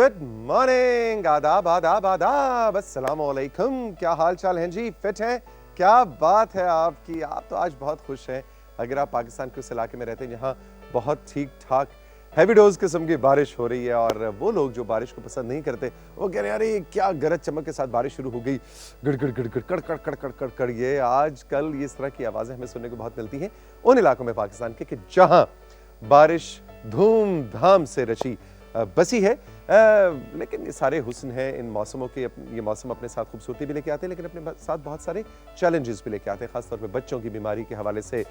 Good morning, आदाब आदाब आदाब, अस्सलाम वालेकुम। क्या हाल चाल हैं जी? फिट हैं? क्या बात है आपकी, आप तो आज बहुत खुश हैं। अगर आप पाकिस्तान के उस इलाके में रहते हैं जहाँ बहुत ठीक ठाक हैवी डोज किस्म की बारिश हो रही है, और वो लोग जो बारिश को पसंद नहीं करते वो कह रहे हैं अरे क्या गरज चमक के साथ बारिश शुरू हो गई, गड़ गड़ गड़ गड़ कड़ कड़ कड़ कड़ कड़ कड़, ये आजकल ये इस तरह की आवाज़ें हमें सुनने को बहुत मिलती हैं उन इलाकों में पाकिस्तान के कि जहाँ बारिश धूमधाम से रची बसी है। लेकिन ये सारे हुस्न हैं इन मौसमों के। ये मौसम अपने साथ खूबसूरती भी लेके आते हैं, लेकिन अपने साथ बहुत सारे चैलेंजेस भी लेके आते हैं, खासतौर पे बच्चों की बीमारी के हवाले से,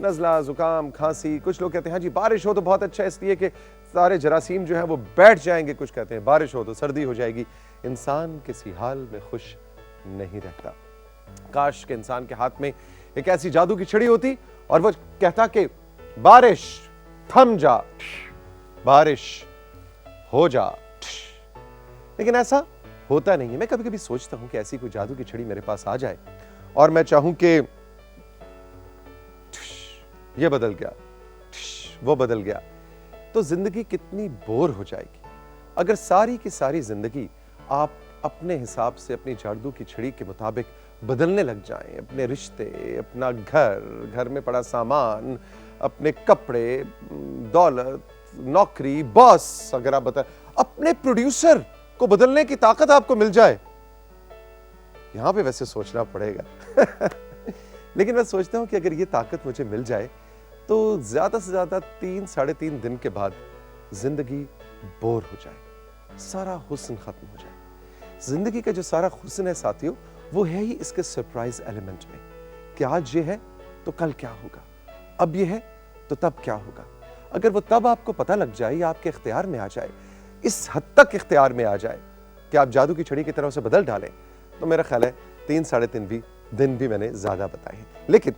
नज़ला, ज़ुकाम, खांसी। कुछ लोग कहते हैं हाँ जी बारिश हो तो बहुत अच्छा है इसलिए कि सारे जरासीम जो है वो बैठ जाएंगे। कुछ कहते हैं बारिश हो तो सर्दी हो जाएगी। इंसान किसी हाल में खुश नहीं रहता। काश के इंसान के हाथ में एक ऐसी जादू की छड़ी होती और वो कहता कि बारिश थम जा, बारिश हो जा, लेकिन ऐसा होता नहीं है। मैं कभी कभी सोचता हूं कि ऐसी कोई जादू की छड़ी मेरे पास आ जाए और मैं चाहूं कि ये बदल गया, वो बदल गया, तो जिंदगी कितनी बोर हो जाएगी। अगर सारी की सारी जिंदगी आप अपने हिसाब से अपनी जादू की छड़ी के मुताबिक बदलने लग जाएं, अपने रिश्ते, अपना घर, घर में पड़ा सामान, अपने कपड़े, दौलत, नौकरी, बॉस, अगर आप बताएं अपने प्रोड्यूसर को बदलने की ताकत आपको मिल जाए, यहां पे वैसे सोचना पड़ेगा लेकिन मैं सोचता हूं कि अगर ये ताकत मुझे मिल जाए तो ज्यादा से ज्यादा 3-3.5 दिन के बाद जिंदगी बोर हो जाए, सारा हुस्न खत्म हो जाए। जिंदगी का जो सारा हुस्न है साथियों, वो है ही इसके सरप्राइज एलिमेंट में कि आज ये है तो कल क्या होगा, अब ये है तो तब क्या होगा। अगर वो तब आपको पता लग जाए या आपके इख्तियार में आ जाए, इस हद तक इख्तियार में आ जाए कि आप जादू की छड़ी की तरह उसे बदल डालें, तो मेरा ख्याल है 3-3.5 दिन भी मैंने ज्यादा बताए हैं। लेकिन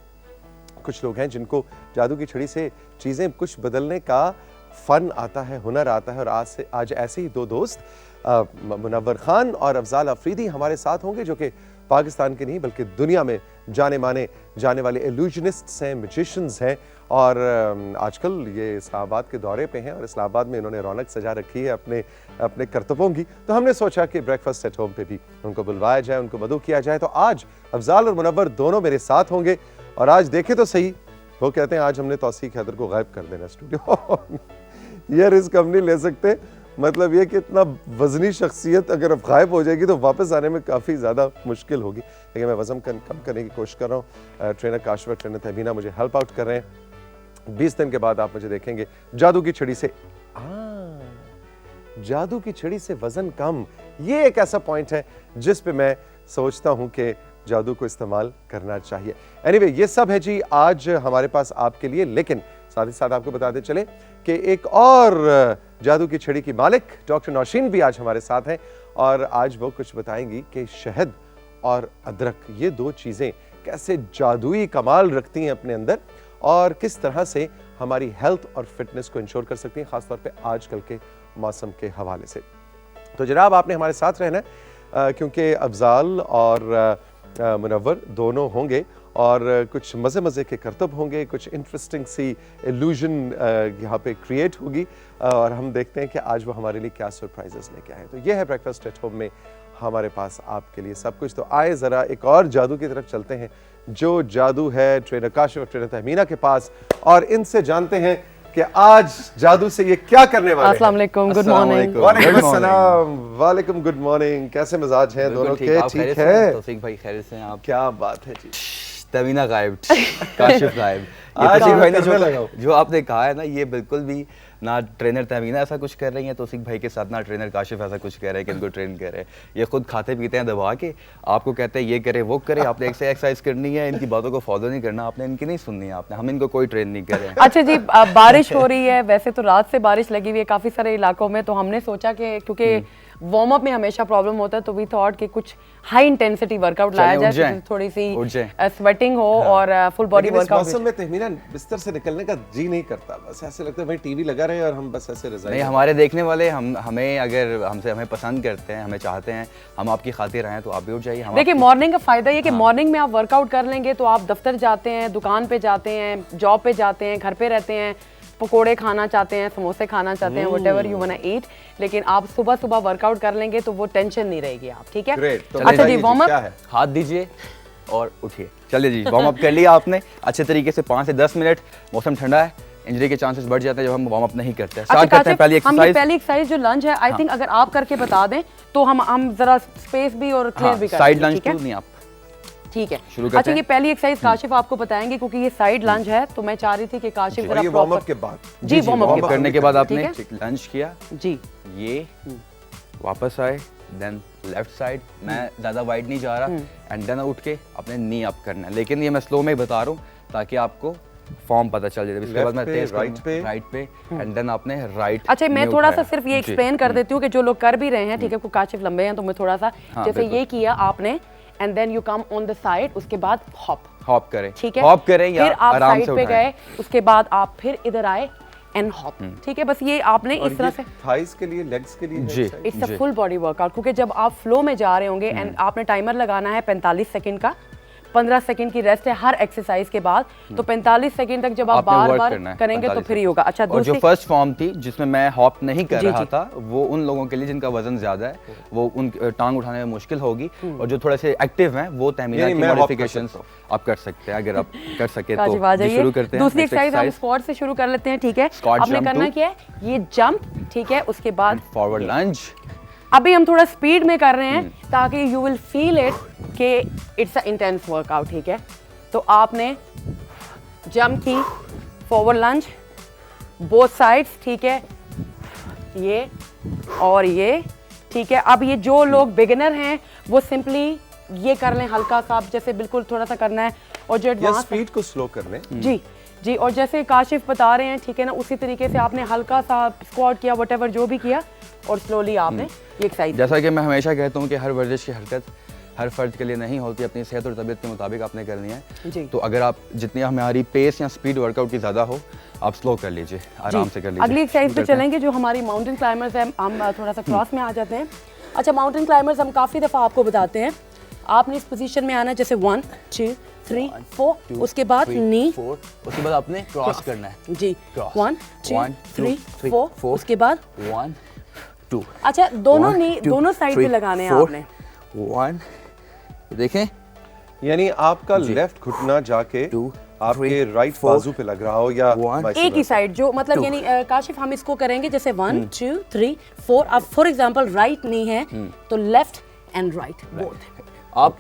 कुछ लोग हैं जिनको जादू की छड़ी से चीजें कुछ बदलने का फन आता है, हुनर आता है, और आज ऐसे ही दो दोस्त मुनव्वर खान और अफजाल अफरीदी हमारे साथ होंगे, जो कि पाकिस्तान के नहीं बल्कि दुनिया में जाने माने जाने वाले इल्यूजनिस्ट्स हैं, मैजिशियंस हैं, और आजकल ये इस्लामाबाद के दौरे पे हैं और इस्लामाबाद में इन्होंने रौनक सजा रखी है अपने अपने करतबों की। तो हमने सोचा कि ब्रेकफास्ट एट होम पे भी उनको बुलवाया जाए, उनको मदऊ किया जाए। तो आज अफजाल और मुनव्वर दोनों मेरे साथ होंगे, और आज देखे तो सही, वो कहते हैं आज हमने तौसीक हैदर को गायब कर देना स्टूडियो ये रिस्क हम नहीं ले सकते। मतलब ये कि इतना वजनी शख्सियत अगर अब गायब हो जाएगी तो वापस आने में काफ़ी ज़्यादा मुश्किल होगी। लेकिन मैं वज़न कम करने की कोशिश कर रहा हूँ। ट्रेनर काशिफ, ट्रेनर तहमीना मुझे हेल्प आउट कर रहे हैं। 20 दिन के बाद आप मुझे देखेंगे जादू की छड़ी से, जादू की छड़ी से वजन कम, ये एक ऐसा पॉइंट है जिस पे मैं सोचता हूं कि जादू को इस्तेमाल करना चाहिए। एनीवे, ये सब है जी आज हमारे पास आपके लिए। लेकिन साथ ही साथ आपको बताते चले कि एक और जादू की छड़ी की मालिक डॉक्टर नौशीन भी आज हमारे साथ हैं, और आज वो कुछ बताएंगी कि शहद और अदरक, ये दो चीजें कैसे जादुई कमाल रखती हैं अपने अंदर, और किस तरह से हमारी हेल्थ और फिटनेस को इंश्योर कर सकती हैं, खासतौर पे आजकल के मौसम के हवाले से। तो जनाब आपने हमारे साथ रहना है, क्योंकि अफजाल और मुनव्वर दोनों होंगे और कुछ मज़े मज़े के करतब होंगे, कुछ इंटरेस्टिंग सी इल्यूजन यहाँ पे क्रिएट होगी, और हम देखते हैं कि आज वो हमारे लिए क्या सरप्राइजेस लेके आए। तो ये है ब्रेकफास्ट एट होम में हमारे पास आपके लिए सब कुछ। तो आए ज़रा एक और जादू की तरफ चलते हैं, जो जादू है ट्रेनर काशिफ और ट्रेनर तहमीना के पास, और इनसे जानते हैं कि आज जादू से ये क्या करने वाले हैं। अस्सलाम वालेकुम, गुड मॉर्निंग। वालेकुम अस्सलाम, वालेकुम गुड मॉर्निंग। कैसे मिजाज हैं दोनों के? ठीक है तौसीक भाई, खैरियत से हैं आप? क्या बात है जी। तमीना गायब, काशिफ गायब। ये तौसीक भाई ने जो आपने कहा है ना, ये बिल्कुल भी ना ट्रेनर तमीना ऐसा कुछ कर रही है तौसीक भाई के साथ, ना ट्रेनर काशिफ ऐसा कुछ कह रहे हैं कि इनको ट्रेन कर रहे हैं। ये खुद खाते पीते हैं दबा के, आपको कहते हैं ये करे वो करे, आपने एक से एक्सरसाइज करनी है, इनकी बातों को फॉलो नहीं करना आपने, इनकी नहीं सुननी है आपने, हम इनको कोई ट्रेन नहीं कर रहे हैं। अच्छा जी, बारिश हो रही है, वैसे तो रात से बारिश लगी हुई है काफी सारे इलाकों में, तो हमने सोचा कि क्योंकि वार्म अप में हमेशा प्रॉब्लम होता है, तो वी थॉट कि कुछ हाई इंटेंसिटी वर्कआउट लाया जाए, थोड़ी सी स्वेटिंग हो और फुल बॉडी वर्कआउट। मौसम में तहमीना बिस्तर से निकलने का जी नहीं करता, बस ऐसे लगता है भाई टीवी लगा रहे और हम बस ऐसे नहीं, हमारे देखने वाले हमें अगर हमें पसंद करते हैं, हमें चाहते हैं, हम आपकी खातिर आए, तो आप भी उठ जाइए। देखिए मॉर्निंग का फायदा ये कि मॉर्निंग में आप वर्कआउट कर लेंगे तो आप दफ्तर जाते हैं, दुकान पे जाते हैं, जॉब पे जाते हैं, घर पे रहते हैं, पकोड़े खाना चाहते हैं, समोसे खाना चाहते हैं, whatever you want to eat, लेकिन आप सुबह सुबह वर्कआउट कर लेंगे तो वो टेंशन नहीं रहेगी आप, ठीक है। तो अच्छा जी, वार्म अप, हाथ दीजिए और उठिए। चलिए जी, वार्म अप कर लिया आपने अच्छे तरीके से 5 से 10 मिनट। मौसम ठंडा है, इंजरी के चांसेस बढ़ जाते हैं जब हम वार्म अप नहीं करते हैं। स्टार्ट करते हैं पहली एक्सरसाइज। पहली एक्सरसाइज जो लंज है, आई थिंक अगर आप करके बता दें तो हम जरा स्पेस भी और क्लियर भी कर साइड लंज टू नहीं आप, ठीक है। शुरू करते अच्छा, हैं। ये पहली एक्सरसाइज काशिफ आपको बताएंगे क्योंकि ये साइड लंज है, तो मैं चाह रही थी कि काशिफ जरा वार्म अप के बाद जी वार्म अप करने के बाद आपने ठीक लंज किया जी, ये वापस आए, देन लेफ्ट साइड, मैं ज्यादा वाइड नहीं जा रहा, एंड देन उठ के अपने नी अप करना है। लेकिन ये मैं स्लो में बता रहा हूँ ताकि आपको फॉर्म पता चल जाए। इसके बाद मैं तेज राइट पे एंड देन आपने राइट। अच्छा, मैं थोड़ा सा सिर्फ ये एक्सप्लेन कर देती हूँ कि जो लोग कर भी रहे हैं, ठीक है, को काशिफ लंबे हैं तो मैं थोड़ा सा जैसे ये किया आपने, and then you come on the side, उसके बाद हॉप करें, ठीक है, हॉप करें या फिर आप आराम साइड से पे उठाएं। गए, उसके बाद आप फिर इधर आए एंड हॉप, ठीक है। बस ये आपने इस तरह से थाइस के लिए, लेग्स के लिए जी। It's a full body workout, क्योंकि जब आप फ्लो में जा रहे होंगे एंड आपने टाइमर लगाना है 45 सेकंड का, 15 सेकंड की रेस्ट है हर एक्सरसाइज के बाद, तो 45 सेकंड तक जब आप आपने बार वर्क बार करना है करेंगे तो 45 फिर ही होगा। अच्छा, और जो दूसरी फर्स्ट फॉर्म थी जिसमें मैं हॉप नहीं कर जी, रहा जी। था, वो उन लोगों के लिए जिनका वजन ज्यादा है, वो उन टांग उठाने में मुश्किल होगी, और जो थोड़े से एक्टिव हैं वो तहमीना की मॉडिफिकेशंस आप कर सकते हैं, अगर आप कर सके काशिफ तो। आ जी, जाइए। शुरू करते हैं। दूसरी Next एक्सरसाइज हम exercise, स्क्वाट से शुरू कर लेते हैं, ठीक है। Squat आपने jump करना to- क्या है, ये जंप, ठीक है, उसके बाद फॉरवर्ड लंज। अभी हम थोड़ा स्पीड में कर रहे हैं ताकि यू विल फील इट कि इट्स अ इंटेंस वर्कआउट, ठीक है। तो आपने जंप की, फॉरवर्ड लंज, बोथ साइड्स, ठीक है, ये और ये, ठीक है। अब ये जो लोग बिगिनर हैं वो सिंपली ये कर लें, हल्का सा जैसे बिल्कुल थोड़ा सा करना है, और जो या एडवांस स्पीड को स्लो कर लें। जी जी, और जैसे काशिफ बता रहे हैं, ठीक है ना, उसी तरीके से आपने हल्का सा स्क्वाट किया, व्हाटएवर जो भी किया, और स्लोली आपने ये एक्सरसाइज। जैसा कि मैं हमेशा कहता हूँ कि हर वर्जिश की हरकत हर फर्द के लिए नहीं होती, अपनी सेहत और तबीयत के मुताबिक आपने करनी है। जी। तो अगर आप जितनी हमारी पेस या स्पीड वर्कआउट की ज़्यादा हो, आप स्लो कर लीजिए, आराम से कर लीजिए। अगली एक्सरसाइज पे चलेंगे जो हमारी माउंटेन क्लाइंबर्स है, हम थोड़ा सा क्रॉस में आ जाते हैं। अच्छा, माउंटेन क्लाइंबर्स हम काफ़ी दफ़ा आपको बताते हैं, आपने इस पोजीशन में आना है, जैसे 1 2 3 4, उसके बाद नी, उसके बाद आपने क्रॉस करना है जी, Cross. 1 2 One, two, 3 three, 4, four. उसके बाद 1 2। अच्छा, दोनों One, नी two, दोनों साइड पे three, लगाने हैं four, आपने। 1 देखें, यानी आपका लेफ्ट घुटना जाके Two, आपके three, राइट four, बाजू पे लग रहा हो, या one, vice एक ही versa। साइड, जो मतलब यानी काशिफ हम इसको करेंगे जैसे 1 2 3 4, अब फॉर एग्जांपल राइट नी है तो लेफ्ट एंड राइट बोथ। आप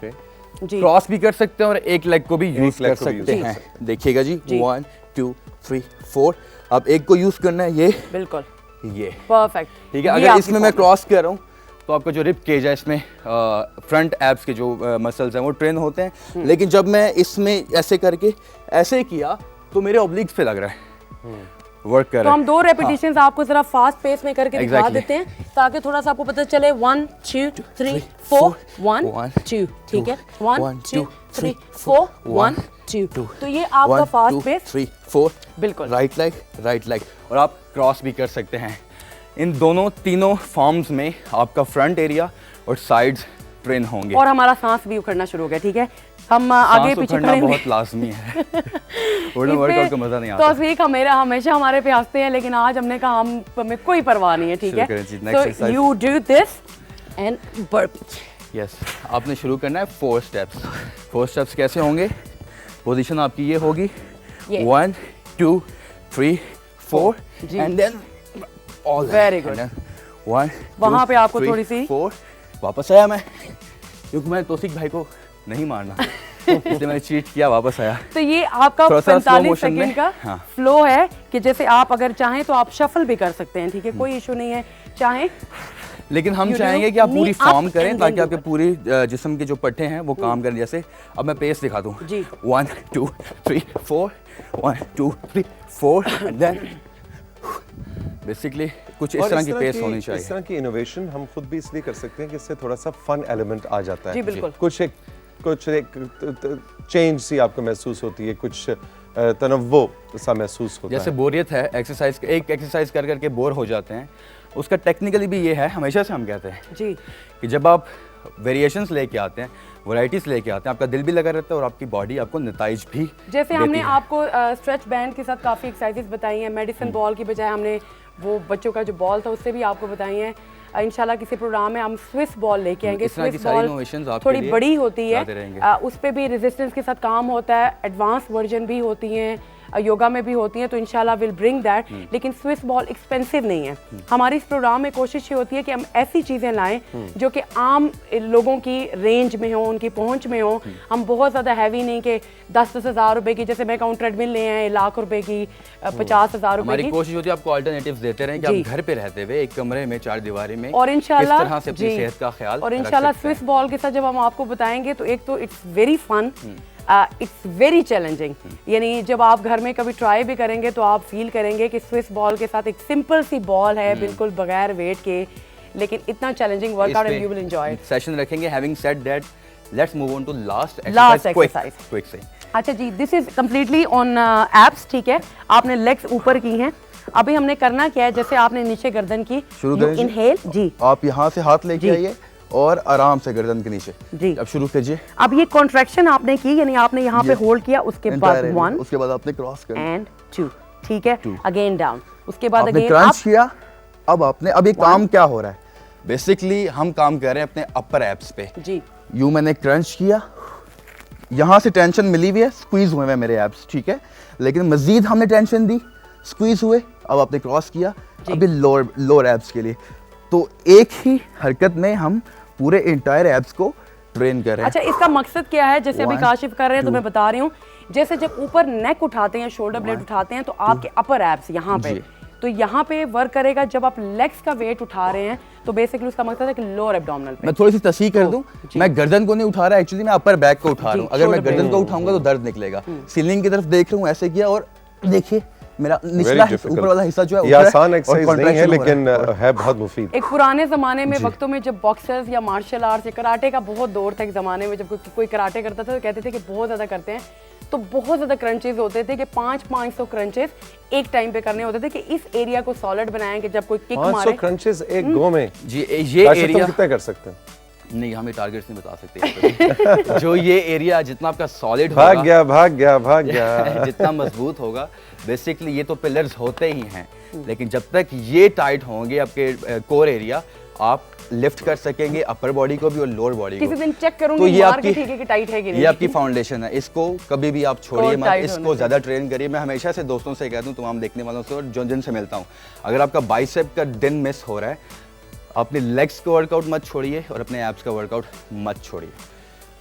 जी, क्रॉस भी कर सकते हैं और एक लेग को भी यूज leg कर को भी सकते use कर हैं। देखिएगा जी, जी। 1 2 3 4, अब एक को यूज करना है, ये बिल्कुल ये, परफेक्ट, ठीक है। अगर इसमें मैं क्रॉस कर रहा हूँ तो आपका जो रिब केज है, इसमें फ्रंट एब्स के जो मसल्स हैं वो ट्रेन होते हैं, लेकिन जब मैं इसमें ऐसे करके ऐसे किया तो मेरे ऑब्लिक्स पे लग रहा है, वर्क कर तो रहा हम है। 2 रेपिटेशंस आपको जरा फास्ट पेस में करके दिखा Exactly. देते हैं ताकि थोड़ा सा आपको पता चले। 1 2 3 4 1 2, ठीक है, 1 2 3 4 1 2, तो ये आपका 1 फास्ट 2 पेस 3 4, बिल्कुल। राइट लेग, और आप क्रॉस भी कर सकते हैं। इन तीनों फॉर्म्स में आपका फ्रंट एरिया और साइड्स ट्रेन होंगे, और हमारा सांस भी उखड़ना शुरू हो गया, ठीक है। हम आगे सांस पीछे उखड़ना खड़े बहुत लाजमी है, वरना वर्कआउट का मजा नहीं आता। तौफीक हमेशा हमारे पे हंसते हैं, लेकिन आज हमने कहा हमें कोई परवाह नहीं है, ठीक शुरू करें जी, next है। exercise. You do this and burpee. Yes, आपने शुरू करना है 4 स्टेप्स। 4 स्टेप्स कैसे होंगे? पोजीशन आपकी ये होगी, ये। 1 2 3 4, जी। And then all Very good. 1 वहाँ पे आपको थोड़ी सी 4, वापस आया मैं, क्योंकि मैं तौफीक भाई को नहीं मारना इसलिए मैंने चीट किया, वापस आया। तो ये आपका थोड़ा सा slow 45 motion में, सेकंड का हाँ। फ्लो है कि जैसे आप अगर चाहें तो आप शफल भी कर सकते हैं, ठीक है, कोई इशू नहीं है। चाहें लेकिन हम You चाहेंगे do कि आप पूरी knee up फॉर्म करें and ताकि then आपके पूरी जिस्म के जो पट्टे हैं वो काम करें। जैसे अब मैं पेस दिखा दूं, जी। 1 2 3 4, 1 2 3 4, एंड देन बेसिकली कुछ इस और तरह की पेस होनी इस चाहिए। तरह की इनोवेशन हम खुद भी इसलिए कर सकते हैं कि इससे थोड़ा सा फन एलिमेंट आ जाता है। जी, बिल्कुल। कुछ एक चेंज सी आपको महसूस होती है, कुछ तनव्वो सा महसूस होता जैसे है। बोरियत है, एक एक्सरसाइज कर करके बोर हो जाते हैं, उसका टेक्निकली भी ये है, हमेशा से हम कहते हैं जी कि जब आप वेरिएशंस लेके आते हैं वैरायटीज लेके आते हैं, आपका दिल भी लगा रहता है और आपकी बॉडी आपको नताइज भी जैसे हमने देती है। आपको स्ट्रेच बैंड के साथ काफ़ी एक्सरसाइजेस बताई हैं, मेडिसिन बॉल की बजाय हमने वो बच्चों का जो बॉल था उससे भी आपको बताई हैं। इंशाल्लाह किसी प्रोग्राम में हम स्विस बॉल लेके आएंगे। इस तरह की स्विस सारी बॉल innovations आपके थोड़ी लिए बड़ी होती लाते रहेंगे। है, उस पे भी रेजिस्टेंस के साथ काम होता है, एडवांस वर्जन भी होती हैं, योगा में भी होती हैं, तो इंशाल्लाह विल ब्रिंग दैट। लेकिन स्विस बॉल एक्सपेंसिव नहीं है। हमारी इस प्रोग्राम में कोशिश ये होती है कि हम ऐसी चीज़ें लाएं जो कि आम लोगों की रेंज में हो, उनकी पहुंच में हो। हम बहुत ज़्यादा हैवी नहीं कि 10-10 हज़ार रुपए की, जैसे मैं कहूँ ट्रेडमिल ले आए लाख रुपए की, 50,000 रुपए हमारी की। कोशिश होती है आपको अल्टरनेटिव्स देते रहें कि जी। आप घर पे रहते हुए एक कमरे में 4 दीवारी में और इंशाल्लाह किस तरह से अपनी जी, सेहत का ख्याल और रख इंशाल्लाह सकते हैं। स्विस बॉल के साथ जब हम आपको बताएंगे तो एक तो it's very fun, it's very challenging. यानी जब आप घर में कभी ट्राई भी करेंगे तो आप फील करेंगे कि स्विस बॉल के साथ एक सिंपल सी बॉल है, बिल्कुल बगैर वेट के, लेकिन इतना challenging workout and you will enjoy it. Session रखेंगे। Having said that, let's move on to last exercise. Quick से। अच्छा जी, this is completely on abs, ठीक है। आपने लेग्स ऊपर की हैं। अभी हमने करना क्या है, जैसे आपने नीचे गर्दन की, शुरू करें जी? इनहेल जी, आप यहाँ से हाथ लेके जी। आइए और आराम से गर्दन के नीचे जी। अब शुरू कीजिए। अब ये कॉन्ट्रैक्शन आपने की, यानी आपने यहाँ पे होल्ड किया, उसके बाद Entire area। 1 उसके बाद आपने क्रॉस कर एंड 2, ठीक है, अगेन डाउन, उसके बाद आपने अगेन क्रंच अप। किया। अब आपने अब ये काम क्या हो रहा है, बेसिकली हम काम कर रहे हैं अपने अपर एब्स पे। जी, यूं मैंने क्रंच किया, यहाँ से टेंशन मिली हुई है, स्क्वीज हुए हैं मेरे एब्स, ठीक है। लेकिन मजीद हमने टेंशन दी, स्क्वीज हुए। अब आपने क्रॉस किया, अभी लोअर एब्स के लिए। तो एक ही हरकत में हम पूरे इंटायर एब्स को ट्रेन कर रहे हैं। अच्छा, इसका मकसद क्या है? जैसे अभी 1, काशिफ कर रहे हैं तो 2, मैं बता रही हूँ, जैसे जब ऊपर नेक उठाते हैं, शोल्डर ब्लेड उठाते हैं, तो आपके अपर एब्स यहाँ पे, जी। तो यहाँ पे वर्क करेगा। जब आप लेग्स का वेट उठा रहे हैं तो बेसिकली उसका मकसद है कि लोअर एब्डोमिनल पे। मैं थोड़ी सी तस्हीह कर दूं, जी। मैं गर्दन को नहीं उठा रहा, एक्चुअली मैं अपर बैक को उठा रहा हूं। अगर मैं shoulder गर्दन को उठाऊंगा तो दर्द निकलेगा। सीलिंग की तरफ देख रहा हूं, ऐसे किया और देखिए मेरा निचला ऊपर वाला हिस्सा जो है ये आसान एक्सरसाइज नहीं है, contraction हो रहा लेकिन है बहुत मुफीद। एक पुराने ज़माने में वक्तों में जब बॉक्सर्स या मार्शल आर्ट्स या कराटे का बहुत दौर था, एक ज़माने में जब कोई कराटे करता था तो कहते थे कि बहुत ज़्यादा करते हैं, तो बहुत ज़्यादा क्रंचेस होते थे कि 500 क्रंचेस एक टाइम पे करने होते थे कि इस एरिया को सॉलिड बनाएं कि जब कोई किक 500 मारे। क्रंचेस एक गो में जी, ये काशिफ, तुम एरिया कितना कर सकते हैं? नहीं, हमें टारगेट्स नहीं बता सकते। जो ये एरिया जितना आपका सॉलिड भाग होगा, गया भाग गया भाग गया। जितना मजबूत होगा, बेसिकली ये तो पिलर्स होते ही हैं, लेकिन जब तक ये टाइट होंगे आपके कोर एरिया, आप लिफ्ट कर सकेंगे अपर बॉडी को भी और लोअर बॉडी को। किसी दिन चेक तो करूंगी ये मार के, आपकी ठीक है कि टाइट है कि नहीं। ये आपकी फाउंडेशन है, इसको कभी भी आप छोड़िए और मत, tight होना इसको चाहिए। ज़्यादा ट्रेन करिए। मैं हमेशा से दोस्तों से कहता हूँ, तमाम देखने वालों से और जिनसे मिलता हूँ, अगर आपका बाइसेप का दिन मिस हो रहा है, अपने लेग्स का वर्कआउट मत छोड़िए और अपने एब्स का वर्कआउट मत छोड़िए।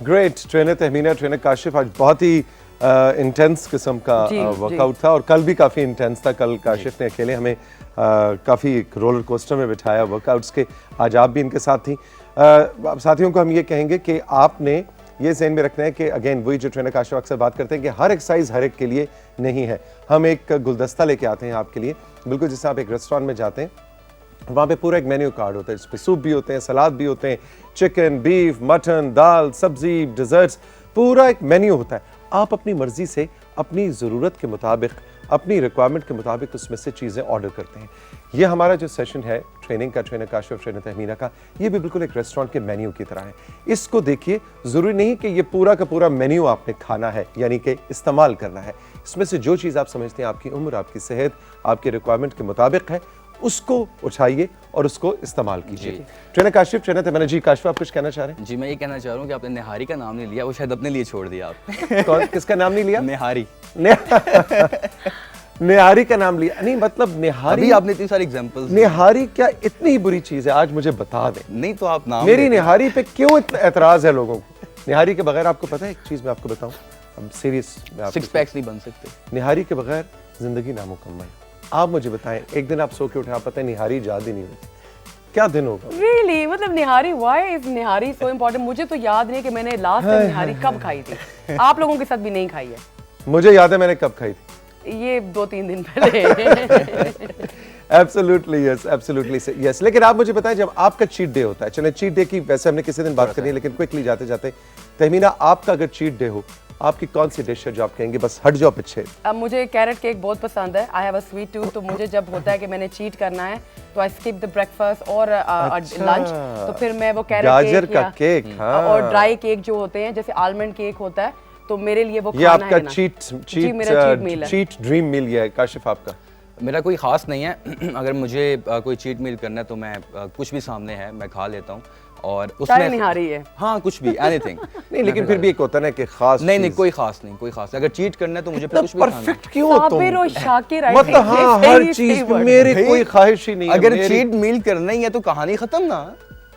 Great. Trainer Tahmina, trainer Kashif, आज बहुत ही इंटेंस किस्म का जी, वर्कआउट था और कल भी काफ़ी इंटेंस था। कल काशिफ ने अकेले हमें काफ़ी रोलर कोस्टर में बिठाया वर्कआउट्स के। आज आप भी इनके साथ थी। साथियों को हम ये कहेंगे कि आपने ये ज़हन में रखना है कि अगेन वही जो ट्रेनर काशिफ अक्सर बात करते हैं कि हर एक्सरसाइज हर एक के लिए नहीं है। हम एक गुलदस्ता लेके आते हैं आपके लिए, बिल्कुल जैसे आप एक रेस्टोरेंट में जाते हैं, वहाँ पे पूरा एक मेन्यू कार्ड होता है जिसपे सूप भी होते हैं, सलाद भी होते हैं, चिकन, बीफ, मटन, दाल, सब्जी, डिज़र्ट्स, पूरा एक मेन्यू होता है। आप अपनी मर्जी से अपनी ज़रूरत के मुताबिक, अपनी रिक्वायरमेंट के मुताबिक उसमें से चीज़ें ऑर्डर करते हैं। ये हमारा जो सेशन है ट्रेनिंग का, ट्रेनर काशिफ, ट्रेनर तहमीना का, ये भी बिल्कुल एक रेस्टोरेंट के मेन्यू की तरह है। इसको देखिए, ज़रूरी नहीं कि ये पूरा का पूरा मेन्यू आपने खाना है, यानी कि इस्तेमाल करना है। इसमें से जो चीज़ आप समझते हैं आपकी उम्र, आपकी सेहत, आपके रिक्वायरमेंट के मुताबिक है, उसको उठाइए और उसको इस्तेमाल कीजिए। ट्रेनर काशिफ, ट्रेनर तमन्ना जी, काशिफ आप कुछ कहना चाह रहे हैं? जी, मैं ये कहना चाह रहा हूँ कि आपने निहारी का नाम नहीं लिया, वो शायद अपने लिए छोड़ दिया आपने। कौन, किसका नाम नहीं लिया? निहारी। निहारी का नाम लिया नहीं, मतलब निहारी। अभी आपने इतनी सारी एग्जांपल्स। निहारी क्या इतनी बुरी चीज है? आज मुझे बता दें। नहीं तो आप नाम मेरी लेते हैं। निहारी पे क्यों इतना एतराज है लोगों को? निहारी के बगैर आपको पता है एक चीज मैं आपको बताऊं, अब सीरियस, सिक्स पैक्स नहीं बन सकते। निहारी के बगैर जिंदगी नामुकम्मल। आप मुझे बताएं, एक दिन आप सो के उठे, आप पता है निहारी याद ही नहीं होती, क्या दिन होगा? Really? मतलब निहारी, why is nihari so important? मुझे तो याद नहीं कि मैंने लास्ट टाइम निहारी कब खाई थी। आप लोगों के साथ भी नहीं खाई है। मुझे याद है मैंने कब खाई थी, ये 2-3 दिन पहले। Absolutely yes, absolutely yes. लेकिन आप मुझे बताएं, जब आपका चीट डे होता है, चलें चीट डे की वैसे हमने किसी दिन बात करनी है, लेकिन क्विकली जाते जाते, तहमीना आपका अगर चीट डे हो आपकी कौन सी डिश है जो आप कहेंगे बस हट जाओ पीछे? अब मुझे कैरेट केक बहुत पसंद है, I have a sweet tooth, तो मुझे जब होता है कि मैंने चीट करना है तो आई स्किप द ब्रेकफास्ट और लंच, तो फिर मैं वो कैरेट गाजर का केक, हाँ। और ड्राई केक जो होते हैं जैसे आलमंड केक होता है, तो मेरे लिए वो ये खाना आपका है ना। जी, मेरा चीट मील है। चीट ड्रीम मील ये है। काशिफ आपका? मेरा कोई ख़ास नहीं है अगर मुझे कोई चीट मील करना है तो मैं कुछ भी सामने है मैं खा लेता हूँ और चाय निहारी है। हाँ कुछ भी एनीथिंग नहीं, लेकिन फिर भी एक होता है ना कि खास नहीं कोई खास नहीं, कोई खास नहीं। अगर चीट करना है तो मुझे फिर कुछ भी खाना है। परफेक्ट क्यों हो तुम? साबिर और शाकिर, I मतलब think हाँ, ये हर सही चीज पे word। मेरी कोई ख्वाहिश ही नहीं है। अगर मेरी- चीट मील करना ही है तो कहानी खत्म ना,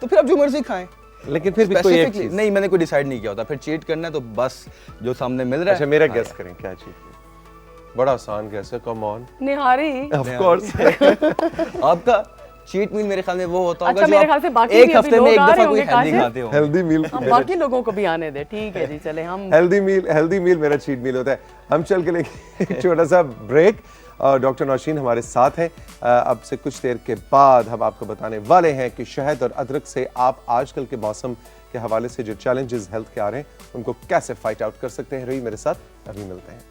तो फिर आप जो मर्जी खाएं। लेकिन फिर भी कोई एक Specifically- चीज। नहीं, मैंने कोई डिसाइड नहीं किया होता। फिर चीट करना है तो बस जो सामने मिल रहा है। अच्छा मेरा गेस करें क्या चीज है? बड़ा आसान गेस है, come on. Nihari. Of course. आपका चीट मील मेरे ख्याल में वो होता होगा अच्छा, जो मेरे आप ख्याल से बाकी एक भी अभी हफ्ते में लोग एक आ रहे दफा कोई होंगे हेल्दी काशिफ। खाते हो। Healthy meal. हम बाकी लोगों को भी आने दे, ठीक है जी, चले हम। हेल्दी मील मेरा चीट मील होता है। हम चल के लेंगे एक छोटा सा ब्रेक और डॉक्टर नौशीन हमारे साथ हैं। अब से कुछ देर के बाद हम आपको बताने वाले हैं कि शहद और अदरक से आप आजकल के मौसम के हवाले से जो चैलेंजेस हेल्थ के आ रहे हैं उनको कैसे फाइट आउट कर सकते हैं। रही मेरे साथ, अभी मिलते हैं।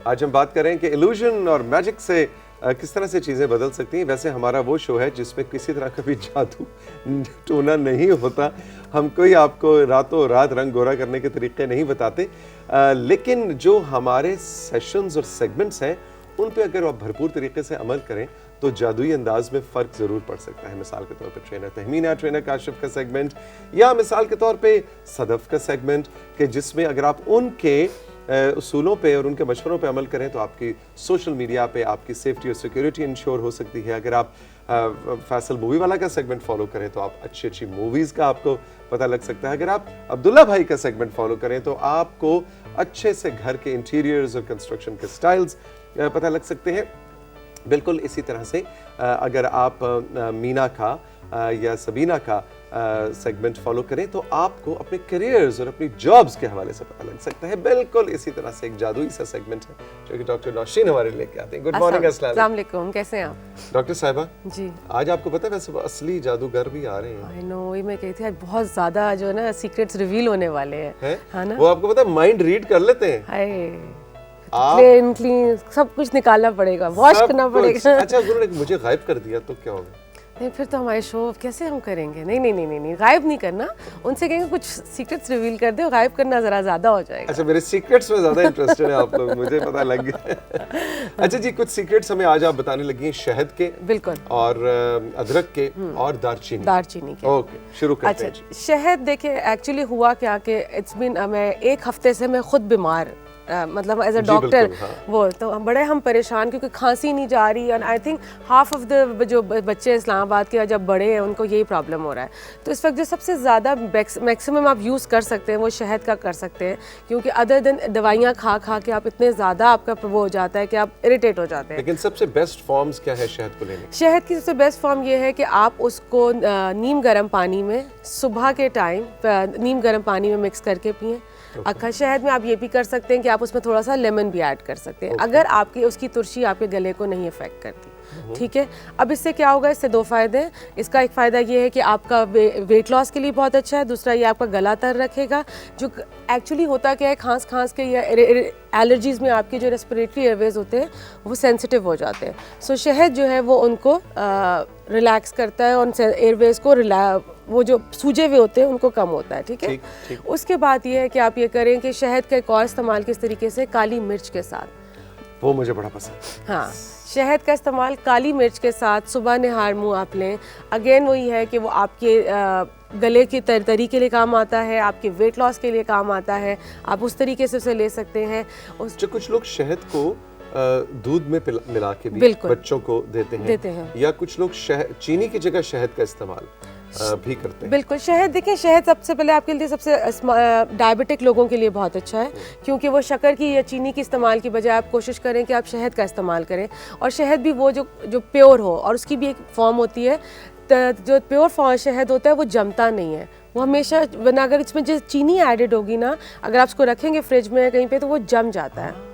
आज हम बात करें कि इल्यूजन और मैजिक से किस तरह से चीज़ें बदल सकती हैं। वैसे हमारा वो शो है जिसमें किसी तरह का भी जादू टोना नहीं होता। हम कोई आपको रातों रात रंग गोरा करने के तरीके नहीं बताते, लेकिन जो हमारे सेशंस और सेगमेंट्स हैं उन पे अगर आप भरपूर तरीके से अमल करें तो जादुई अंदाज में फ़र्क ज़रूर पड़ सकता है। मिसाल के तौर पर ट्रेनर तहमीना, ट्रेनर काशिफ का सेगमेंट, या मिसाल के तौर पे सदफ का सेगमेंट, कि जिसमें अगर आप उनके उसूलों पे और उनके मशवरों पे अमल करें तो आपकी सोशल मीडिया पे आपकी सेफ्टी और सिक्योरिटी इंश्योर हो सकती है। अगर आप फैसल मूवी वाला का सेगमेंट फॉलो करें तो आप अच्छी अच्छी मूवीज़ का आपको पता लग सकता है। अगर आप अब्दुल्ला भाई का सेगमेंट फॉलो करें तो आपको अच्छे से घर के इंटीरियर्स और कंस्ट्रक्शन के स्टाइल्स पता लग सकते हैं। बिल्कुल इसी तरह से अगर आप मीना का या सबीना का सेगमेंट फॉलो करें तो आपको अपने करियर्स और अपनी जॉब्स के हवाले से पता लग सकता है। बिल्कुल इसी तरह से एक जादुई सा सेगमेंट है जो कि डॉक्टर नौशीन हमारे लेके आते हैं। गुड मॉर्निंग, अस्सलाम वालेकुम, कैसे हैं आप? डॉक्टर साहिबा जी, आज आपको पता है वैसे वो असली जादूगर भी आ रहे हैं। आई नो, ये मैं कही थी आज बहुत ज्यादा जो है ना सीक्रेट्स रिवील होने वाले हैं, है ना? वो आपको पता है माइंड रीड कर लेते हैं। हाय, आप क्लीन सब कुछ निकालना पड़ेगा, वॉश सब करना कुछ। पड़ेगा। अच्छा, उन्होंने मुझे गायब कर दिया तो क्या होगा? नहीं, फिर तो हमारे शो कैसे हम करेंगे? नहीं नहीं नहीं नहीं नहीं, गायब नहीं करना, उनसे कहेंगे कुछ सीक्रेट्स रिवील कर दे, गायब करना जरा ज्यादा हो जाएगा। अच्छा, मेरे सीक्रेट्स में ज्यादा इंटरेस्टेड है आप लोग, मुझे पता लग गया। अच्छा जी, कुछ सीक्रेट्स हमें आज आप बताने लगी हैं शहद के, बिल्कुल, और अदरक के और दालचीनी के। ओके, शुरू करते हैं। अच्छा, शहद देखिए एक्चुअली हुआ क्या कि इट्स बीन मैं एक हफ्ते से मैं खुद बीमार, मतलब एज अ डॉक्टर वो तो बड़े हम परेशान क्योंकि खांसी नहीं जा रही, and I think half of the जो बच्चे इस्लामाबाद के जब बड़े हैं उनको यही प्रॉब्लम हो रहा है। तो इस वक्त जो सबसे ज़्यादा मैक्सिमम आप यूज़ कर सकते हैं वो शहद का कर सकते हैं, क्योंकि अदर देन दवाइयाँ खा खा के आप इतने ज़्यादा आपका वो हो जाता है कि आप इरिटेट हो जाते हैं। लेकिन सबसे बेस्ट फॉर्म्स क्या है शहद को लेने की? शहद की सबसे बेस्ट फॉर्म ये है कि आप उसको नीम गर्म पानी में सुबह के टाइम नीम गर्म पानी में मिक्स करके पिएं। अक्खा शहद में आप ये भी कर सकते हैं कि आप उसमें थोड़ा सा लेमन भी ऐड कर सकते हैं, अगर आपकी उसकी तुरशी आपके गले को नहीं इफेक्ट करती। ठीक है, अब इससे क्या होगा, इससे दो फायदे हैं। इसका एक फ़ायदा ये है कि आपका वेट लॉस के लिए बहुत अच्छा है, दूसरा ये आपका गला तर रखेगा। जो एक्चुअली होता क्या है, खांस के या एलर्जीज़ में आपके जो रेस्पिरेटरी एयरवेज होते हैं वो सेंसिटिव हो जाते हैं। सो शहद जो है वो उनको रिलैक्स करता है, उन एयरवेज को वो जो सूजे हुए होते हैं उनको कम होता है। ठीक है, उसके बाद ये है कि आप ये करें कि शहद का एक और इस्तेमाल किस तरीके से, काली मिर्च के साथ। वो मुझे बड़ा पसंद। हाँ, शहद का इस्तेमाल काली मिर्च के साथ सुबह निहार मुँह आप लें। अगेन वही है कि वो आपके गले की तरी के लिए काम आता है, आपके वेट लॉस के लिए काम आता है, आप उस तरीके से उसे ले सकते हैं। जो कुछ लोग शहद को दूध में मिला के भी बच्चों को देते हैं, या कुछ लोग चीनी की जगह शहद का इस्तेमाल। भी करते हैं। बिल्कुल, शहद देखिए, शहद सबसे पहले आपके लिए सबसे डायबिटिक लोगों के लिए बहुत अच्छा है, क्योंकि वो शक्कर की या चीनी की इस्तेमाल की बजाय आप कोशिश करें कि आप शहद का इस्तेमाल करें, और शहद भी वो जो प्योर हो, और उसकी भी एक फॉर्म होती है, जो प्योर फॉर्म शहद होता है वो जमता नहीं है, वो हमेशा, वरना अगर इसमें जो चीनी एडेड होगी ना, अगर आप उसको रखेंगे फ्रिज में कहीं पे तो वो जम जाता है।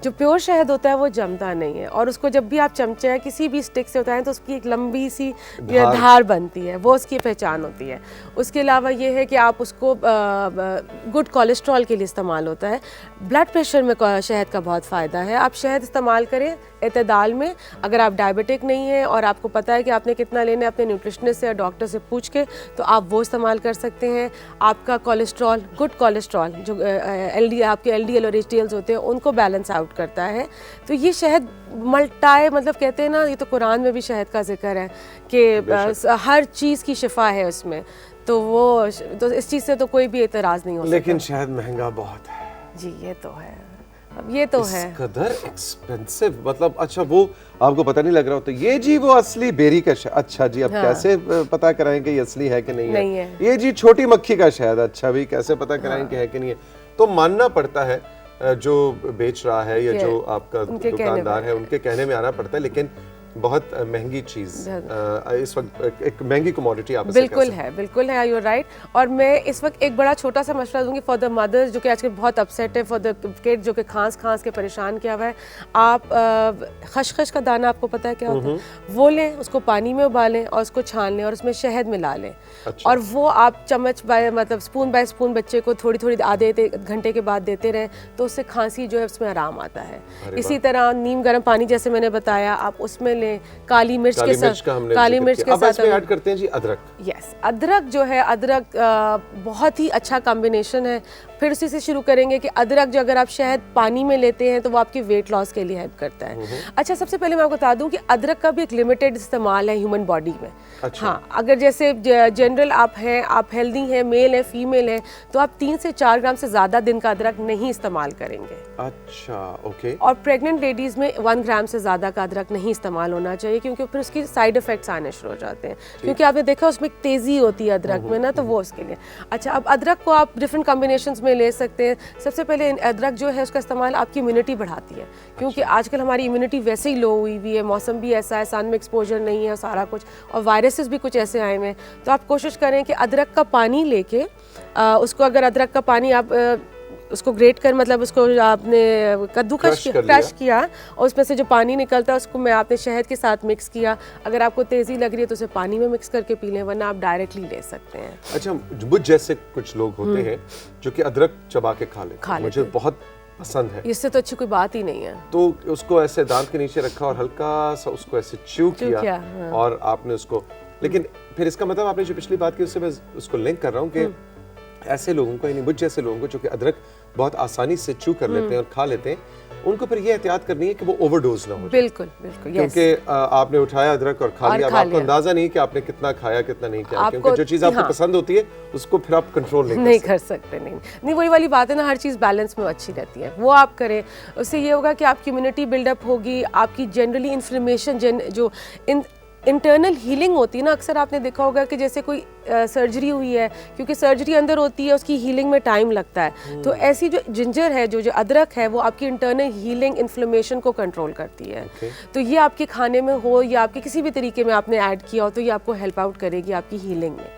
जो प्योर शहद होता है वो जमता नहीं है, और उसको जब भी आप चमचे या किसी भी स्टिक से उतारें तो उसकी एक लंबी सी धार बनती है, वो उसकी पहचान होती है। उसके अलावा ये है कि आप उसको गुड कोलेस्ट्रॉल के लिए इस्तेमाल होता है। ब्लड प्रेशर में शहद का बहुत फ़ायदा है। आप शहद इस्तेमाल करें एतदाल में। अगर आप डायबिटिक नहीं हैं और आपको पता है कि आपने कितना लेना है अपने न्यूट्रिशनिस्ट से या डॉक्टर से पूछ के, तो आप वो इस्तेमाल कर सकते हैं। आपका कोलेस्ट्रॉल, गुड कोलेस्ट्रॉल, जो आपके LDL और HDL होते हैं, उनको बैलेंस आउट करता है। तो ये शहद मल्टाए, मतलब कहते हैं ना, ये तो कुरान में भी शहद का जिक्र है कि हर चीज़ की शिफा है उसमें, तो इस चीज़ से तो कोई भी एतराज़ नहीं हो सकता। लेकिन शहद महंगा बहुत है जी, ये तो है, अब ये तो है कदर एक्सपेंसिव, मतलब अच्छा वो आपको पता नहीं लग रहा होता, ये जी वो असली बेरी का शहद, अच्छा जी अब कैसे पता कराएं कि ये असली है कि नहीं है? ये जी छोटी मक्खी का शहद, अच्छा भी कैसे पता कराएं कि है कि नहीं है? तो मानना पड़ता है जो बेच रहा है या जो आपका दुकानदार है, उनके कहने में आना पड़ता है, लेकिन बहुत महंगी चीज इस वक्त एक महंगी कमोडिटी आप बिल्कुल है, यू आर राइट। और मैं इस वक्त एक बड़ा छोटा सा मशवरा दूंगी फॉर द मदर्स जो कि आजकल बहुत अपसेट है, फॉर द किड जो कि खांस के परेशान किया हुआ है। आप खसखस का दाना, आपको पता है क्या होता है, वो लें, उसको पानी में उबालें और उसको छान लें और उसमें शहद मिला लें। अच्छा। और वो आप चम्मच मतलब स्पून बाय स्पून बच्चे को थोड़ी आधे घंटे के बाद देते रहें, तो उससे खांसी जो है उसमें आराम आता है। इसी तरह नीम गर्म पानी जैसे मैंने बताया, आप उसमें लें, काली मिर्च के साथ, काली मिर्च के साथ ऐड करते हैं जी अदरक। यस, अदरक जो है, अदरक बहुत ही अच्छा कॉम्बिनेशन है। फिर उसी से शुरू करेंगे कि अदरक जो अगर आप शहद पानी में लेते हैं तो वो आपकी वेट लॉस के लिए हेल्प करता है। अच्छा, सबसे पहले मैं आपको बता दूं कि अदरक का भी एक लिमिटेड इस्तेमाल है ह्यूमन बॉडी में। अच्छा। हाँ, अगर जैसे जनरल आप हैं, आप हेल्दी हैं, मेल है, फीमेल है, तो आप 3 से 4 ग्राम से ज़्यादा दिन का अदरक नहीं इस्तेमाल करेंगे। अच्छा, ओके। और प्रेग्नेंट लेडीज़ में 1 ग्राम से ज़्यादा का अदरक नहीं इस्तेमाल होना चाहिए, क्योंकि फिर उसकी साइड इफ़ेक्ट्स आने शुरू हो जाते हैं, क्योंकि आपने देखा उसमें तेज़ी होती है अदरक में ना, तो वो उसके लिए। अच्छा, अब अदरक को आप डिफरेंट कॉम्बिनेशंस में ले सकते हैं। सबसे पहले अदरक जो है उसका इस्तेमाल आपकी इम्यूनिटी बढ़ाती है, क्योंकि आजकल हमारी इम्यूनिटी वैसे ही लो हुई हुई है, मौसम भी ऐसा है, सन में एक्सपोजर नहीं है, सारा कुछ, और वायरसेस भी कुछ ऐसे आए हुए हैं। तो आप कोशिश करें कि अदरक का पानी लेके उसको, अगर अदरक का पानी आप उसको ग्रेट कर, मतलब उसको आपने कद्दूकस क्रश किया और उसमें से जो पानी निकलता है उसको आपने शहद के साथ मिक्स किया। अगर आपको तेज़ी लग रही है तो उसे पानी में मिक्स करके पी लें, वरना आप डायरेक्टली ले सकते हैं। अच्छा, मुझ जैसे कुछ लोग होते हैं जो कि अदरक चबा के खा लेते हैं, मुझे बहुत पसंद है, इससे तो अच्छी कोई बात ही नहीं है। तो उसको ऐसे दांत के नीचे रखा और हल्का सा उसको ऐसे च्यू किया हाँ। और आपने उसको, लेकिन फिर इसका मतलब आपने जो पिछली बात की उससे मैं उसको लिंक कर रहा हूँ कि ऐसे लोगों को, यानी मुझ जैसे लोगों को जो कि अदरक बहुत आसानी से च्यू कर लेते हैं और खा लेते हैं, उनको फिर ये एहतियात करनी है कि वो ओवरडोज ना हो। बिल्कुल, क्योंकि आपने उठाया अदरक और खा लिया, आपको अंदाजा नहीं कि आपने कितना खाया कितना नहीं खाया, क्योंकि जो चीज़ आपको पसंद होती है उसको फिर आप कंट्रोल नहीं कर सकते। नहीं, वही वाली बात है ना, हर चीज़ बैलेंस में अच्छी रहती है, वो आप करें। उससे ये होगा कि आपकी इम्यूनिटी बिल्डअप होगी, आपकी जनरली इन्फ्लेमेशन जो इंटरनल हीलिंग होती है ना, अक्सर आपने देखा होगा कि जैसे कोई सर्जरी हुई है, क्योंकि सर्जरी अंदर होती है, उसकी हीलिंग में टाइम लगता है, तो ऐसी जो जिंजर है, जो अदरक है, वो आपकी इंटरनल हीलिंग इन्फ्लेमेशन को कंट्रोल करती है। तो ये आपके खाने में हो या आपके किसी भी तरीके में आपने ऐड किया हो, तो ये आपको हेल्प आउट करेगी आपकी हीलिंग में।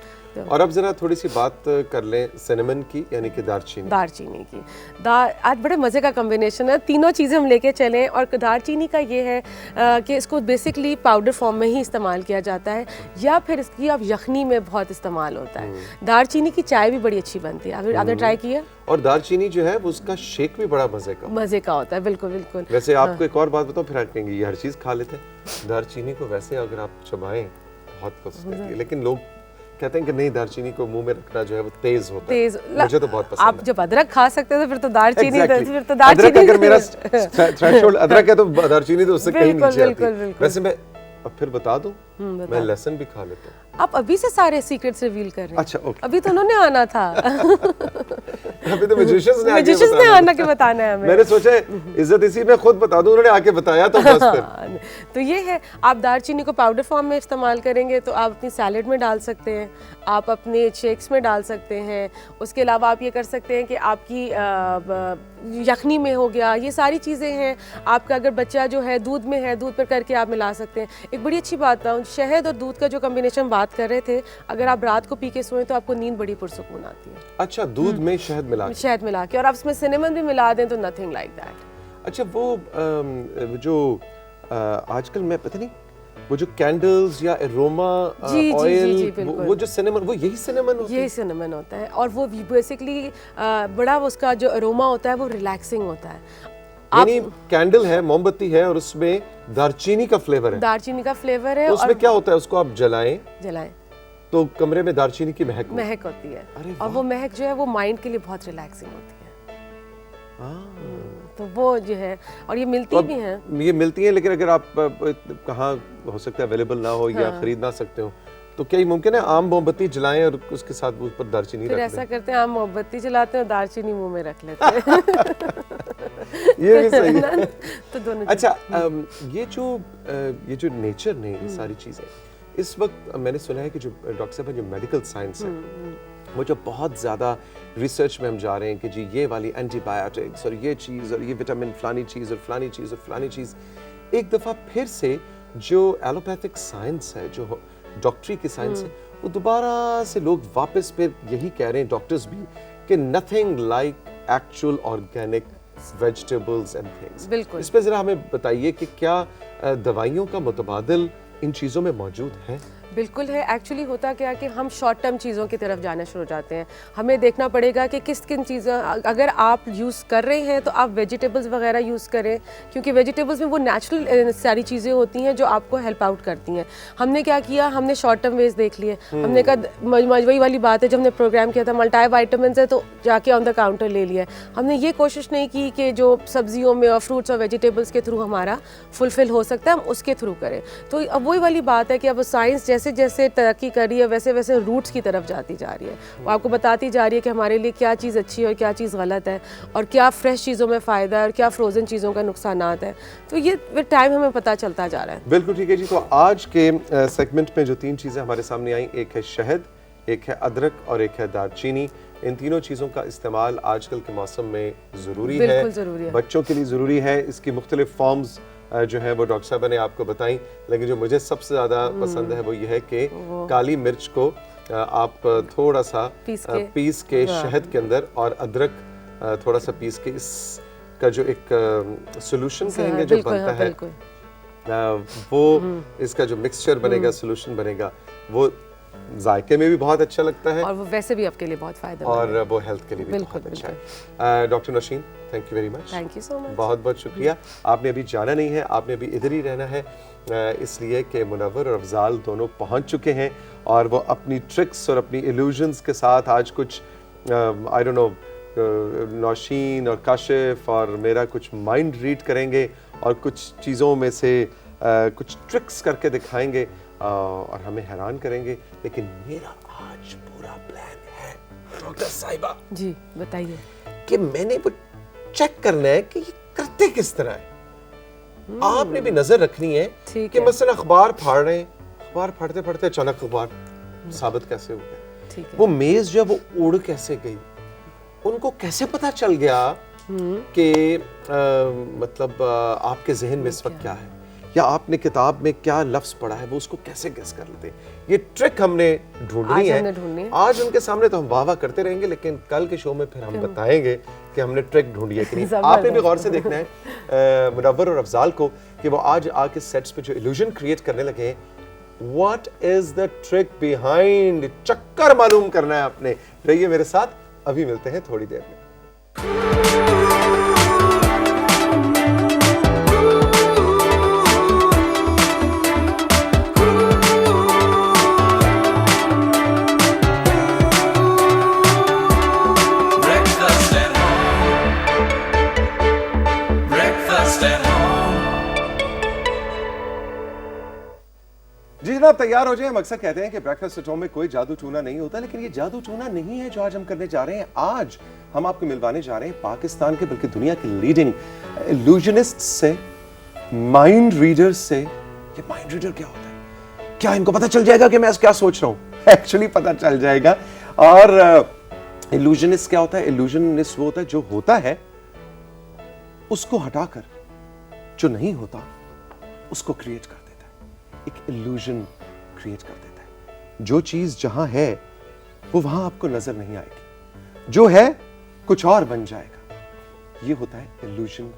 और अब जरा थोड़ी सी बात कर लें सिनेमन की, यानी कि दालचीनी की। आज बड़े मज़े का कॉम्बिनेशन है, तीनों चीज़ें हम लेके चलें। और दालचीनी का ये है कि इसको बेसिकली पाउडर फॉर्म में ही इस्तेमाल किया जाता है, या फिर इसकी अब यखनी में बहुत इस्तेमाल होता है। दालचीनी की चाय भी बड़ी अच्छी बनती है, आपने ट्राई किया? और दालचीनी जो है वो उसका शेक भी बड़ा मज़े का होता है। बिल्कुल। वैसे आपको एक और बात बताओ, फिर आप कहेंगे ये हर चीज़ खा लेते हैं। दालचीनी को वैसे अगर आप चबाएं बहुत पसंद है, लेकिन लोग कहते हैं कि नहीं, दालचीनी को मुंह में रखना जो है वो तेज होता है। मुझे तो बहुत पसंद है। आप जब अदरक खा सकते हैं तो फिर तो दालचीनी अदरक अगर मेरा थ्रेशोल्ड अदरक है तो दालचीनी तो उससे कहीं नीचे आती है। वैसे मैं अब फिर बता दूं मैं लहसुन भी खा लेता हूँ। आप अभी से सारे सीक्रेट्स रिवील कर रहे हैं। अच्छा, ओके। अभी तो उन्होंने आना था। अभी तो मैजिशियंस ने आना के बताना है हमें। मैंने सोचा इज्जत इसी में खुद बता दूं, उन्होंने आके बताया तो बस फिर। तो ये है, आप दालचीनी को पाउडर फॉर्म में इस्तेमाल करेंगे तो आप अपनी सैलेड में डाल सकते हैं, आप अपने शेक्स में डाल सकते हैं। उसके अलावा आप ये कर सकते हैं कि आपकी यखनी में हो गया, ये सारी चीज़ें हैं। आपका अगर बच्चा जो है दूध में है, दूध पर करके आप मिला सकते हैं। एक बड़ी अच्छी बात बताऊँ, शहद और दूध का जो कॉम्बिनेशन बात कर रहे थे, अगर आप रात को पी के सोएं तो आपको नींद बड़ी पुरसुकून आती है। अच्छा, दूध में शहद मिला के और आप उसमें सिनेमन भी मिला दें तो नथिंग लाइक दैट। अच्छा, वो जो आजकल मैं पता नहीं वो जो कैंडल्स या एरोमा ऑयल, वो जो सिनेमन, वो यही सिनेमन होता है? यही सिनेमन होता है, और वो बेसिकली बड़ा उसका जो एरोमा होता है वो रिलैक्सिंग होता है। यानी कैंडल है, मोमबत्ती है, और उसमें दालचीनी का फ्लेवर है। दालचीनी का फ्लेवर है। तो उसमें क्या होता है, उसको आप जलाएं तो कमरे में दालचीनी की महक होती है, और वो महक जो है वो माइंड के लिए बहुत रिलैक्सिंग होती है। तो वो जो है, और ये मिलती भी हैं। ये मिलती हैं, लेकिन अगर आप कहाँ हो सकता है अवेलेबल ना हो या खरीद ना सकते हो, तो क्या ये मुमकिन है आम मोमबत्ती जलाएं और उसके साथ उस पर दालचीनी रख दें? फिर ऐसा करते हैं, आम मोमबत्ती जलाते हैं और दालचीनी मुंह में रख लेते हैं। ये भी सही है। तो दोनों। अच्छा, ये जो नेचर ने ये सारी चीजें, इस वक्त मैंने सुना है कि जो डॉक्टर साहब जो मेडिकल साइंस है, वो जो बहुत ज़्यादा रिसर्च में हम जा रहे हैं कि जी ये वाली एंटीबायोटिक्स और ये चीज़ और ये विटामिन फलानी चीज़ और फलानी चीज़ और फलानी चीज़, एक दफ़ा फिर से जो एलोपैथिक साइंस है, जो डॉक्टरी की साइंस है, वो दोबारा से लोग वापस फिर यही कह रहे हैं, डॉक्टर्स भी, कि nothing like actual organic vegetables and things. बिल्कुल। इस पर ज़रा हमें बताइए कि क्या दवाइयों का मुतबादिल इन चीज़ों में मौजूद है? बिल्कुल है। एक्चुअली होता क्या कि हम शॉर्ट टर्म चीज़ों की तरफ जाना शुरू हो जाते हैं। हमें देखना पड़ेगा कि किन चीज़ों, अगर आप यूज़ कर रहे हैं तो आप वेजिटेबल्स वगैरह यूज़ करें, क्योंकि वेजिटेबल्स में वो नेचुरल सारी चीज़ें होती हैं जो आपको हेल्प आउट करती हैं। हमने क्या किया, हमने शॉर्ट टर्म वेज देख लिए। हमने कहा वही वाली बात है, जब हमने प्रोग्राम किया था मल्टी वाइटामिन है तो जाके ऑन द काउंटर ले लिया। हमने ये कोशिश नहीं की कि जो सब्जियों में और फ्रूट्स और वेजिटेबल्स के थ्रू हमारा फुलफिल हो सकता है, हम उसके थ्रू करें। तो अब वही वाली बात है कि अब साइंस जैसे जैसे तरक्की कर रही है, वैसे वैसे रूट्स की तरफ जाती जा रही है। वो आपको बताती जा रही है कि हमारे लिए क्या चीज़ अच्छी है और क्या चीज़ गलत है, और क्या फ्रेश चीज़ों में फ़ायदा है और क्या फ्रोज़न चीज़ों का नुकसानात है। तो ये टाइम हमें पता चलता जा रहा है। बिल्कुल ठीक है जी। तो आज के सेगमेंट में जो 3 चीज़ें हमारे सामने आई, एक है शहद, एक है अदरक और एक है दालचीनी। इन तीनों चीज़ों का इस्तेमाल आजकल के मौसम में ज़रूरी है, बिल्कुल ज़रूरी है, बच्चों के लिए ज़रूरी है। इसकी मुख्तलिफ फॉर्म्स जो है वो डॉक्टर साहब ने आपको बताई, लेकिन जो मुझे सबसे ज़्यादा पसंद है वो ये है कि काली मिर्च को आप थोड़ा सा पीस के शहद के अंदर, और अदरक थोड़ा सा पीस के, इसका जो एक सोल्यूशन कहेंगे जो बनता है, वो इसका जो मिक्सचर बनेगा, सोल्यूशन बनेगा, वो जायके में भी बहुत अच्छा लगता है, और वो वैसे भी आपके लिए बहुत फायदेमंद और है, वो हेल्थ के लिए भी बहुत अच्छा है। Doctor Naushin, thank you very much. Thank you so much. बहुत बहुत शुक्रिया। आपने अभी जाना नहीं है, आपने अभी इधर ही रहना है, इसलिए कि मुनव्वर और अफजाल दोनों पहुंच चुके हैं, और वो अपनी ट्रिक्स और अपनी इल्यूजन्स के साथ आज कुछ आई डोंट नो, नौशीन और काशिफ और मेरा कुछ माइंड रीड करेंगे और कुछ चीज़ों में से कुछ ट्रिक्स करके दिखाएंगे और हमें हैरान करेंगे। लेकिन मेरा आज पूरा प्लान है डॉक्टर साहिबा जी, बताइए, कि मैंने वो चेक करना है कि ये करते किस तरह है। आपने भी नजर रखनी है कि मसलन अखबार फाड़ रहे हैं, अखबार फाड़ते फाड़ते अचानक अखबार साबित कैसे हो गया, वो मेज जो वो उड़ कैसे गई, उनको कैसे पता चल गया कि मतलब आपके जहन में इस वक्त क्या है, या आपने किताब में क्या लफ्ज पढ़ा है, वो उसको कैसे गेस कर लेते हैं। ये ट्रिक हमने ढूंढनी है। आज उनके सामने तो हम वाह वाह करते रहेंगे, लेकिन कल के शो में फिर हम बताएंगे कि हमने ट्रिक ढूंढी है कि नहीं। आपने भी गौर से देखना है मुनव्वर और अफजाल को कि वो आज आके सेट्स पे जो इल्यूजन क्रिएट करने लगे हैं, what is the trick behind, चक्कर मालूम करना है आपने। रहिए मेरे साथ, अभी मिलते हैं थोड़ी देर में। तैयार हो जाए। हम अक्सर कहते हैं कि ब्रेकफास्ट एट होम में कोई जादू टूना नहीं होता, लेकिन ये जादू टूना नहीं है जो आज हम करने जा रहे हैं। आज हम आपको मिलवाने जा रहे हैं पाकिस्तान के बल्कि दुनिया के लीडिंग इल्यूजनिस्ट से, माइंड रीडर से। ये माइंड रीडर क्या होता है? क्या इनको पता चल जाएगा कि मैं क्या सोच रहा हूं? एक्चुअली पता चल जाएगा। और इल्यूजनिस्ट क्या होता है? इल्यूजनिस्ट वो होता है जो होता है उसको हटाकर जो नहीं होता उसको क्रिएट कर देता है, एक इल्यूजन क्रिएट कर देता है। जो चीज जहां है वो वहां आपको नजर नहीं आएगी, जो है कुछ और बन जाएगा। ये होता है इल्यूजन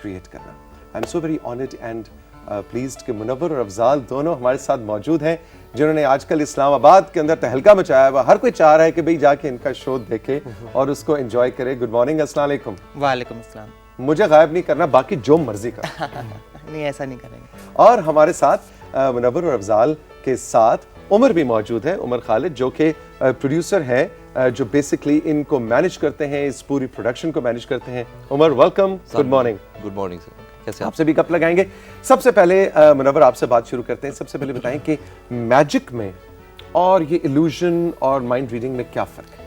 क्रिएट करना। I am so very honoured and pleased कि मुनव्वर और अफजाल दोनों हमारे साथ मौजूद हैं, जिन्होंने आजकल इस्लामाबाद के अंदर तहलका मचाया हुआ। हर कोई चाह रहा है कि भाई जाके इनका शो देखे और उसको एंजॉय करे। गुड मॉर्निंग, अस्सलाम वालेकुम। वालेकुम अस्सलाम। मुझे गायब नहीं करना, बाकी जो मर्जी कर। नहीं, ऐसा नहीं करेंगे। और हमारे साथ मुनव्वर और अफजाल के साथ उमर भी मौजूद है, उमर खालिद, जो कि प्रोड्यूसर है, जो बेसिकली इनको मैनेज करते हैं, इस पूरी प्रोडक्शन को मैनेज करते हैं। Umar welcome, good morning. Good morning sir, कैसे आप? आपसे भी कप लगाएंगे। सबसे पहले मुनव्वर आपसे बात शुरू करते हैं। सबसे पहले बताएं कि मैजिक में और ये इल्यूजन और माइंड रीडिंग में क्या फर्क है?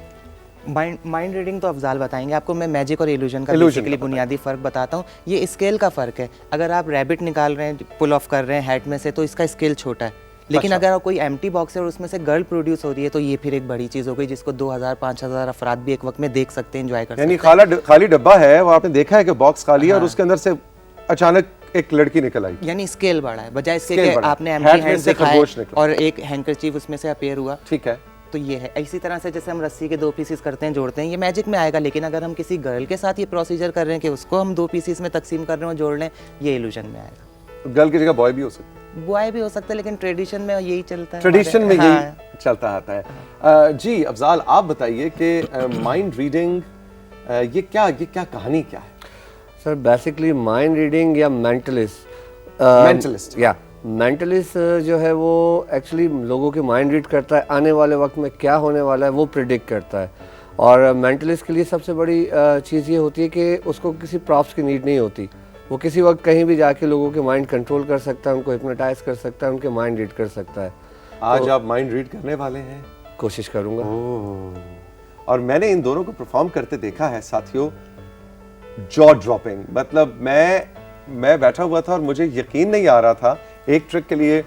माइंड रीडिंग तो अफजाल बताएंगे आपको। मैं मैजिक और इल्यूजन का बेसिकली बुनियादी फ़र्क बताता हूँ। ये स्केल का फ़र्क है। अगर आप रैबिट निकाल रहे हैं, पुल ऑफ कर रहे हैं हैट में से, तो इसका स्केल छोटा है। लेकिन अगर कोई एम्प्टी बॉक्स है और उसमें से गर्ल प्रोड्यूस हो रही है, तो ये फिर एक बड़ी चीज़ हो गई, जिसको 2000-5000 अफराद भी एक वक्त में देख सकते हैं, एंजॉय कर सकते हैं। यानी खाली डब्बा है, वो आपने देखा है कि बॉक्स खाली है और उसके अंदर से अचानक एक लड़की निकल आई। यानी स्केल बड़ा है, बजाय इसके स्केल कि बड़ा। आपने हैट एम्प्टी में हैंड्स से दिखाए खरगोश निकला। और एक हैंकरचीफ उसमें से अपीयर हुआ। ठीक है, तो ये है। इसी तरह से जैसे हम रस्सी के 2 पीसेस करते हैं, जोड़ते हैं, ये मैजिक में आएगा। लेकिन अगर हम किसी गर्ल के साथ ये प्रोसीजर कर रहे हैं कि उसको हम 2 पीसेस में तकसीम कर रहे हैं और जोड़ रहे हैं, ये इल्यूजन में आएगा। गर्ल की जगह बॉय भी हो सकता है, बॉय भी हो सकता है, लेकिन ट्रेडिशन में यही चलता है। ट्रेडिशन में हाँ। यही चलता आता है। जी अफजाल, आप बताइए कि माइंड रीडिंग ये क्या कहानी क्या है? सर बेसिकली माइंड रीडिंग या मेंटलिस्ट या मेंटलिस्ट जो है वो एक्चुअली लोगों के माइंड रीड करता है, आने वाले वक्त में क्या होने वाला है वो प्रिडिक्ट करता है। और मेंटलिस्ट के लिए सबसे बड़ी चीज़ ये होती है कि उसको किसी प्रॉप्स की नीड नहीं होती। वो किसी वक्त कहीं भी जाके लोगों के माइंड कंट्रोल कर सकता है, उनको हिप्नोटाइज कर सकता है, उनके माइंड रीड कर सकता है। आज आप माइंड रीड करने वाले हैं? कोशिश करूँगा। और मैंने इन दोनों को परफॉर्म करते देखा है साथियों, जॉ ड्रॉपिंग। मतलब मैं बैठा हुआ था और मुझे यकीन नहीं आ रहा था। एक ट्रिक के लिए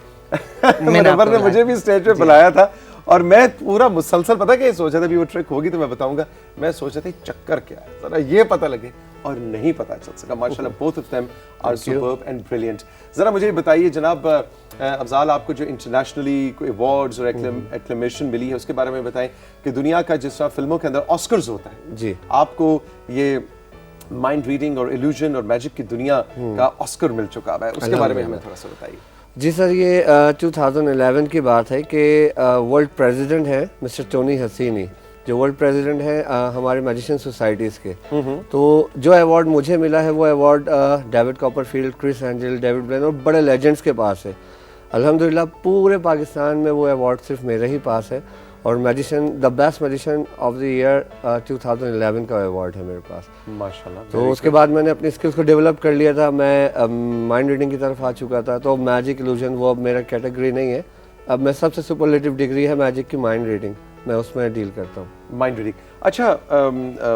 मुनव्वर ने मुझे भी स्टेज पे बुलाया था और मैं पूरा मुसलसल, पता क्या सोचा था, भी वो ट्रिक होगी तो मैं बताऊंगा। मैं सोचा था चक्कर क्या है, जरा ये पता लगे, और नहीं पता चल सका। माशाल्लाह both of them are superb and brilliant. जरा मुझे बताइए जनाब अफजाल, आपको जो इंटरनेशनली कोई अवार्ड्स और एक्लेमेशन मिली है उसके बारे में बताएं कि दुनिया का जिस तरह फिल्मों के अंदर ऑस्कर्स होता है, जी आपको ये माइंड रीडिंग और इल्यूजन और मैजिक की दुनिया का ऑस्कर मिल चुका है, उसके बारे में हमें थोड़ा सा बताइए। जी सर, ये 2011 की बात है कि वर्ल्ड प्रेसिडेंट है मिस्टर टोनी हसीनी, जो वर्ल्ड प्रेसिडेंट है हमारे मैजिशियन सोसाइटीज़ के। तो जो अवार्ड मुझे मिला है वो award David Copperfield, Chris Angel, David Blaine और बड़े लेजेंड्स के पास है। अल्हम्दुलिल्लाह पूरे पाकिस्तान में वो अवार्ड सिर्फ मेरे ही पास है और magician the best magician of the year 2011 का अवार्ड है मेरे पास माशाल्लाह। तो उसके बाद मैंने अपनी स्किल्स को डेवलप कर लिया था। मैं माइंड रीडिंग की तरफ आ चुका था, तो मैजिक इल्यूजन वो अब मेरा कैटेगरी नहीं है। अब मैं सबसे सुपरलेटिव डिग्री है मैजिक की माइंड रीडिंग, मैं उसमें डील करता हूँ। Mind reading. अच्छा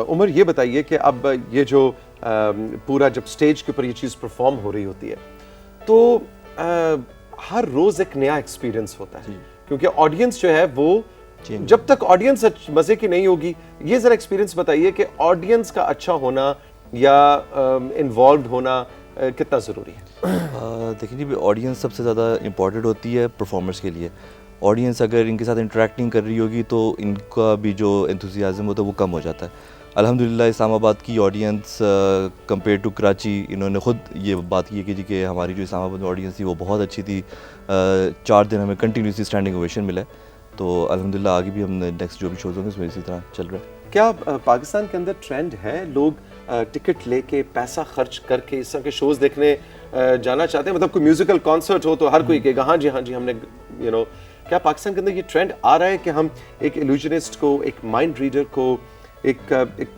उमर, ये बताइए कि अब ये जो पूरा जब स्टेज के ऊपर ये चीज़ परफॉर्म हो रही होती है तो हर रोज़ एक नया एक्सपीरियंस होता है, क्योंकि ऑडियंस जो है वो जब तक ऑडियंस मजे की नहीं होगी। ये जरा एक्सपीरियंस बताइए कि ऑडियंस का अच्छा होना या इन्वॉल्व होना कितना ज़रूरी है? देखिए जी, ऑडियंस सबसे ज़्यादा इम्पॉर्टेंट होती है परफॉर्मर्स के लिए। ऑडियंस अगर इनके साथ इंटरेक्ट नहीं कर रही होगी तो इनका भी जो एंथुसियाज्म होता है वो कम हो जाता है। अल्हम्दुलिल्लाह इस्लामाबाद की ऑडियंस कंपेयर टू कराची, इन्होंने ख़ुद ये बात की कि जी कि हमारी जो इस्लामाबाद में ऑडियंस थी वो बहुत अच्छी थी। 4 दिन हमें कंटिन्यूसली स्टैंडिंग ओवेशन मिला है। तो अल्हम्दुलिल्लाह आगे भी हम नेक्स्ट जो भी शोज़ होंगे उसमें इसी तरह चल रहा है। क्या पाकिस्तान के अंदर ट्रेंड है लोग टिकट लेके पैसा खर्च करके इस तरह के शोज़ देखने जाना चाहते हैं? मतलब कोई म्यूजिकल कॉन्सर्ट हो तो हर कोई कहेगा हाँ जी हमने क्या पाकिस्तान के अंदर ये ट्रेंड आ रहा है कि हम एक इल्यूजनिस्ट को, एक माइंड रीडर को, एक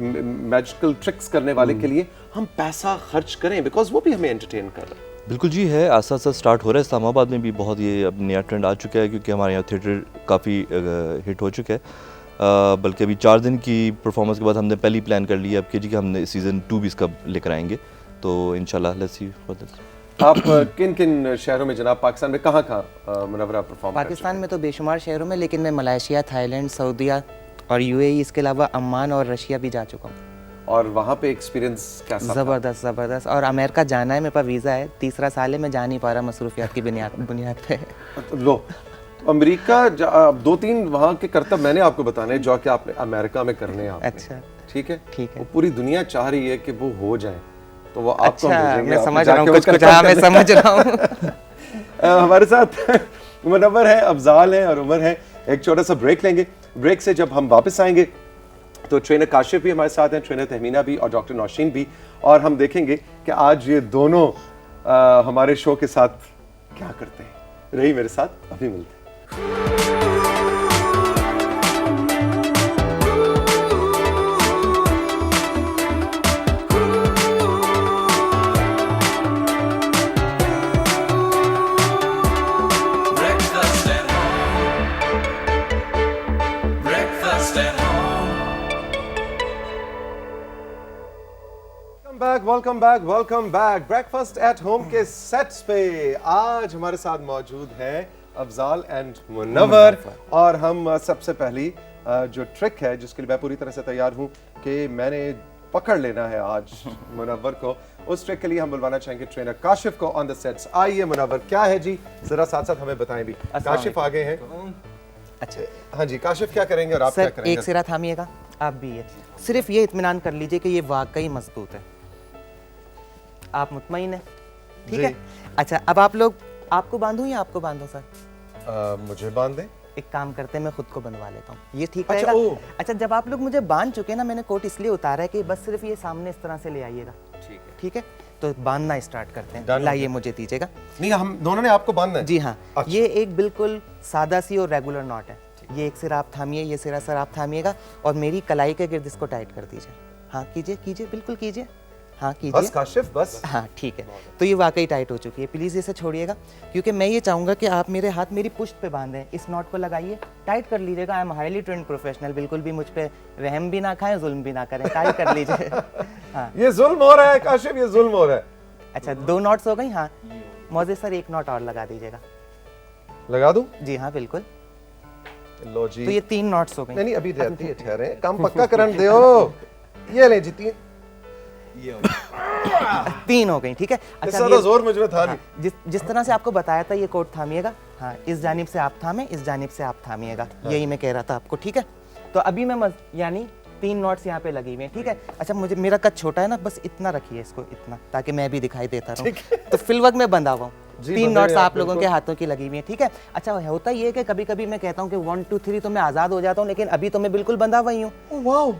मैजिकल ट्रिक्स करने वाले के लिए हम पैसा खर्च करें, बिकॉज वो भी हमें एंटरटेन कर रहा है? बिल्कुल जी है, आस्ता आस्ता स्टार्ट हो रहा है। इस्लामाबाद में भी बहुत ये अब नया ट्रेंड आ चुका है क्योंकि हमारे यहाँ थिएटर काफ़ी हिट हो चुका है। बल्कि अभी 4 दिन की परफॉर्मेंस के बाद हमने पहली प्लान कर लिया अब कि जी कि हमने सीज़न 2 भी इसका लेकर आएंगे, तो इंशाल्लाह लेट्स सी फॉर दिस। आप किन किन शहरों में जनाब पाकिस्तान में कहाँ मुनव्वरा परफॉर्म पाकिस्तान में तो बेशुमार शहरों में, लेकिन मैं मलेशिया, थाईलैंड, सऊदीया और यूएई, इसके अलावा अम्मान और रशिया भी जा चुका हूँ। और वहाँ पे एक्सपीरियंस कैसा? ज़बरदस्त ज़बरदस्त। और अमेरिका जाना है, मेरे पास वीज़ा है, तीसरा साल है, मैं जा नहीं पा रहा मसरूफियात की बुनियाद पे। लो अमेरिका 2-3 वहाँ के करतब मैंने आपको बताने जो कि आपने अमेरिका में करने हैं। अच्छा ठीक है, ठीक है। वो पूरी दुनिया चाह रही है कि वो हो जाए, तो वो आपको हम अच्छा, भेजेंगे, मैं आप समझ जाके रहा हूँ वो कुछ कुछ, करतब हाँ मैं करने। समझ रहा हूँ। हमारे साथ मुनव्वर है, अफजाल है और उमर है। एक छोटा सा ब्रेक लेंगे। ब्रेक से जब हम वापस आएंगे तो ट्रेनर काशिफ भी हमारे साथ हैं, ट्रेनर तहमीना भी और डॉक्टर नौशीन भी, और हम देखेंगे कि आज ये दोनों हमारे शो के साथ क्या करते हैं। रही मेरे साथ, अभी मिलते हैं। Welcome back breakfast at home के सेट्स पे आज हमारे साथ मौजूद हैं अफजाल एंड मुनव्वर, और हम सबसे पहली जो ट्रिक है जिसके लिए मैं पूरी तरह से तैयार हूं कि मैंने पकड़ लेना है आज मुनव्वर को, उस ट्रिक के लिए हम बुलवाना चाहेंगे ट्रेनर काशिफ को ऑन द सेट्स। आइए मुनव्वर, क्या है जी, जरा साथ साथ हमें बताएं भी। काशिफ आ गए हैं। अच्छा हाँ जी, काशिफ क्या करेंगे और आप क्या सर, करेंगे? एक सिरा थामिएगा, आप भी ये सिर्फ ये इत्मीनान कर लीजिए कि ये वाकई मजबूत है। आप मुतमईन हैं? ठीक है। अच्छा, अब आप लोग, आपको बांधूं या आपको बांधो सर? मुझे बांध दें। एक काम करते हैं, मैं खुद को बनवा लेता हूँ, ये ठीक अच्छा, रहेगा? अच्छा, जब आप लोग मुझे बांध चुके ना, मैंने कोट इसलिए उतारा है कि बस सिर्फ ये सामने इस तरह से ले आइएगा। ठीक है, तो बांधना स्टार्ट करते हैं। लाइए मुझे दीजिएगा। नहीं, हम दोनों ने आपको बांधना है? जी हाँ। अच्छा। ये एक बिल्कुल सादा सी और रेगुलर नॉट है। ये एक सिरा आप थामिए, ये सिरा सर आप थामिएगा और मेरी कलाई के गिर्द इसको टाइट कर दीजिए। हाँ कीजिए कीजिए, बिल्कुल कीजिए। हाँ कीजिए। बस काशिफ, बस। हाँ ठीक है, तो ये वाकई टाइट हो चुकी है। प्लीज़ इसे छोड़िएगा, क्योंकि मैं ये चाहूँगा कि आप मेरे हाथ मेरी पुश्त पे बांधें, इस नॉट को लगाइए, टाइट कर लीजिएगा। I am highly trend professional, बिल्कुल भी मुझ पे रहम भी ना खाएं, जुल्म भी ना करें, टाइट कर लीजिए। हाँ, ये जुल्म हो रहा है काशिफ, ये जुल्म हो रहा है। अच्छा 2 नॉट्स हो गई। हाँ मौजे सर, 1 नॉट और लगा दीजिएगा। लगा दूं? जी हाँ बिल्कुल। लो जी, तो ये 3 नॉट्स हो गई। नहीं अभी रहती है, ठहरे, काम पक्का करन दो। ये ले जी 3 हो गई। ठीक है। अच्छा, ज्यादा जोर मुझ में था नहीं। जिस तरह से आपको बताया था, ये कोट थामिएगा। हाँ, इस जानिब से आप थामें, इस जानिब से आप थामिएगा। यही मैं कह रहा था आपको। ठीक है, तो अभी मैं यानी 3 नॉट्स यहाँ पे लगी हुई हैं। ठीक है। अच्छा, मुझे मेरा कद छोटा है ना, बस इतना रखिए इसको, इतना, ताकि मैं भी दिखाई देता रहूँ। तो फिल वक्त मैं बंधा हुआ हूँ। 3 नॉट्स आप लोगों के हाथों की लगी हुई है। ठीक है। अच्छा, होता ये है कि कभी कभी मैं कहता हूँ कि 1 2 3 तो मैं आज़ाद हो जाता हूँ, लेकिन अभी तो मैं बिल्कुल बंधा हुआ ही हूँ। वाह,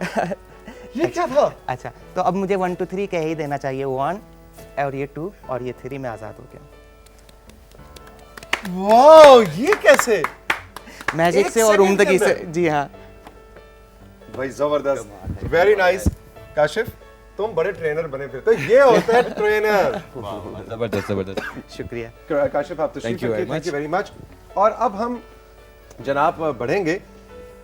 ये क्या था? अच्छा, तो अब मुझे 1 2 3 कह ही देना चाहिए। 1 और ये 2 और ये 3, मैं आज़ाद हो गया। वाह, ये कैसे? मैजिक से और उम्दगी से। जी हाँ भाई, जबरदस्त, वेरी नाइस। काशिफ, तुम बड़े ट्रेनर बने फिर तो। ये होता है ट्रेनर। जबरदस्त जबरदस्त। शुक्रिया काशिफ, आप तशरीफ Thank you very रखिए, थैंक यू वेरी मच। और अब हम जनाब बढ़ेंगे।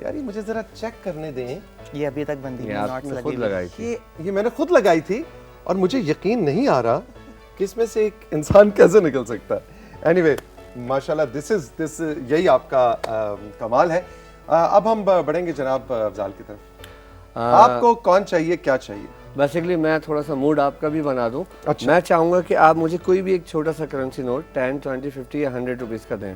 यार ये मुझे जरा चेक करने दें। ये अभी तक बंदी हुई नॉट्स लगी खुद हुई। लगाई थी। ये मैंने खुद लगाई थी और मुझे यकीन नहीं आ रहा कि इसमें से एक इंसान कैसे निकल सकता है। एनीवे, माशाल्लाह, दिस यही आपका कमाल है। अब हम बढ़ेंगे जनाब अफजाल की तरफ। आपको कौन चाहिए, क्या चाहिए? बेसिकली मैं थोड़ा सा मूड आपका भी बना दूं। अच्छा। मैं चाहूंगा कि आप मुझे कोई भी एक छोटा सा करेंसी नोट 10, 20, 50 या 100 रुपीस का दें।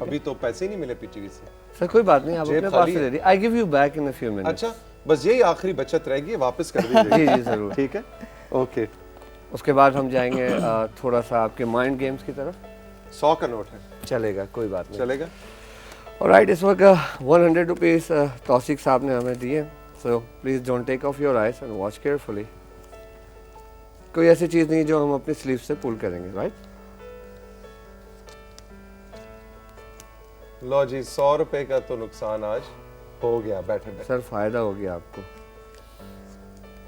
अभी तो पैसे ही नहीं मिले पीटीवी से। सर कोई बात नहीं, आप जेब अपने खाली पास से है। दे दीजिए। I give you back in a few minutes. अच्छा, बस यही आखिरी बचत रहेगी, वापस कर दीजिए। जी जी जरूर। ठीक है, ओके। उसके बाद हम जाएंगे थोड़ा सा आपके माइंड गेम्स की तरफ। 100 का नोट है, चलेगा, कोई बात नहीं। चलेगा। ऑलराइट, इस वक्त 100 रुपीस तौसीक साहब ने हमें दिए। So please don't take off your eyes and watch carefully. कोई ऐसी चीज नहीं जो हम अपनी स्लीव से पुल करेंगे, राइट? लो जी, 100 रुपए का तो नुकसान आज हो गया बैठे बैठे। सर फायदा हो गया आपको।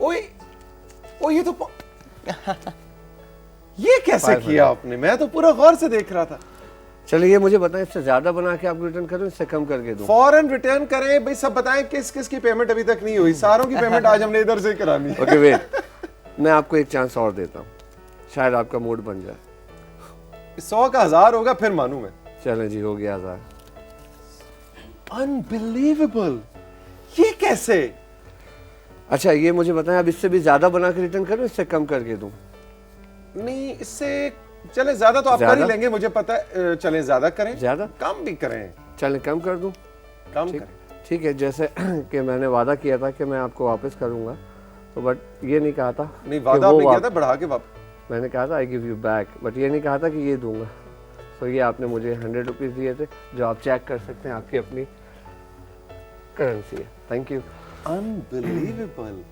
ओए, ओ ये तो ये कैसे किया आपने? मैं तो पूरा गौर से देख रहा था। चलिए ये मुझे बताएं, इससे ज्यादा बना के आपको रिटर्न करूं, इससे कम करके दूं? फौरन रिटर्न करें भाई। सब बताएं किस किस की पेमेंट अभी तक नहीं हुई? सारों की पेमेंट आज हमने इधर से करानी है। ओके वेट, मैं आपको एक चांस और देता हूँ, शायद आपका मूड बन जाए। 100 का 1000 होगा फिर मानू मैं। चलें जी, हो गया 1000। अनबिलीवेबल, ये कैसे? अच्छा ये मुझे बताएं, अब इससे भी ज्यादा बना के रिटर्न करूं, इससे कम करके दूं? नहीं, इससे चले ज्यादा तो आप कर ही लेंगे, मुझे पता है। चले ज्यादा करें, ज्यादा कम भी करें। चलें कम कर दूं? कम करें। ठीक है, जैसे कि मैंने वादा किया था कि मैं आपको वापस करूंगा, तो बट ये नहीं कहा था। नहीं, वादा आपने किया था बढ़ा के वापस। मैंने कहा था I give you back, but ये नहीं कहा था कि ये दूंगा। तो ये आपने मुझे 100 रुपीज़ दिए थे, जो आप चेक कर सकते हैं, आपकी अपनी करेंसी है। Thank you. अनबिलीवेबल।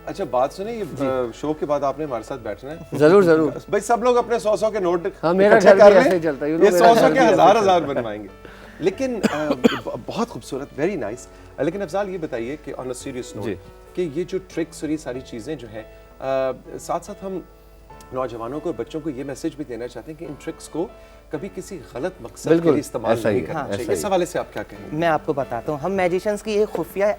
अच्छा बात सुने, ये शो के बाद आपने हमारे साथ बैठना है। जरूर जरूर भाई, सब लोग अपने 100 के नोट मेरा इकट्ठे घर कर भी लें। ऐसे ही चलता है, ये 100 के हजार बनवाएंगे। लेकिन बहुत खूबसूरत, वेरी नाइस। लेकिन अफजाल ये बताइए कि ऑन अ सीरियस नोट कि ये जो ट्रिक्स और ये सारी चीजें जो हैं, साथ साथ हम नौजवानों को और बच्चों को ये मैसेज भी देना चाहते हैं कि इन ट्रिक्स को कभी किसी गलत मकसद के लिए इस्तेमाल नहीं करना चाहिए। इस हवाले से आप क्या कहेंगे? मैं आपको बताता हूँ, हम मैजिशियंस की एक खुफिया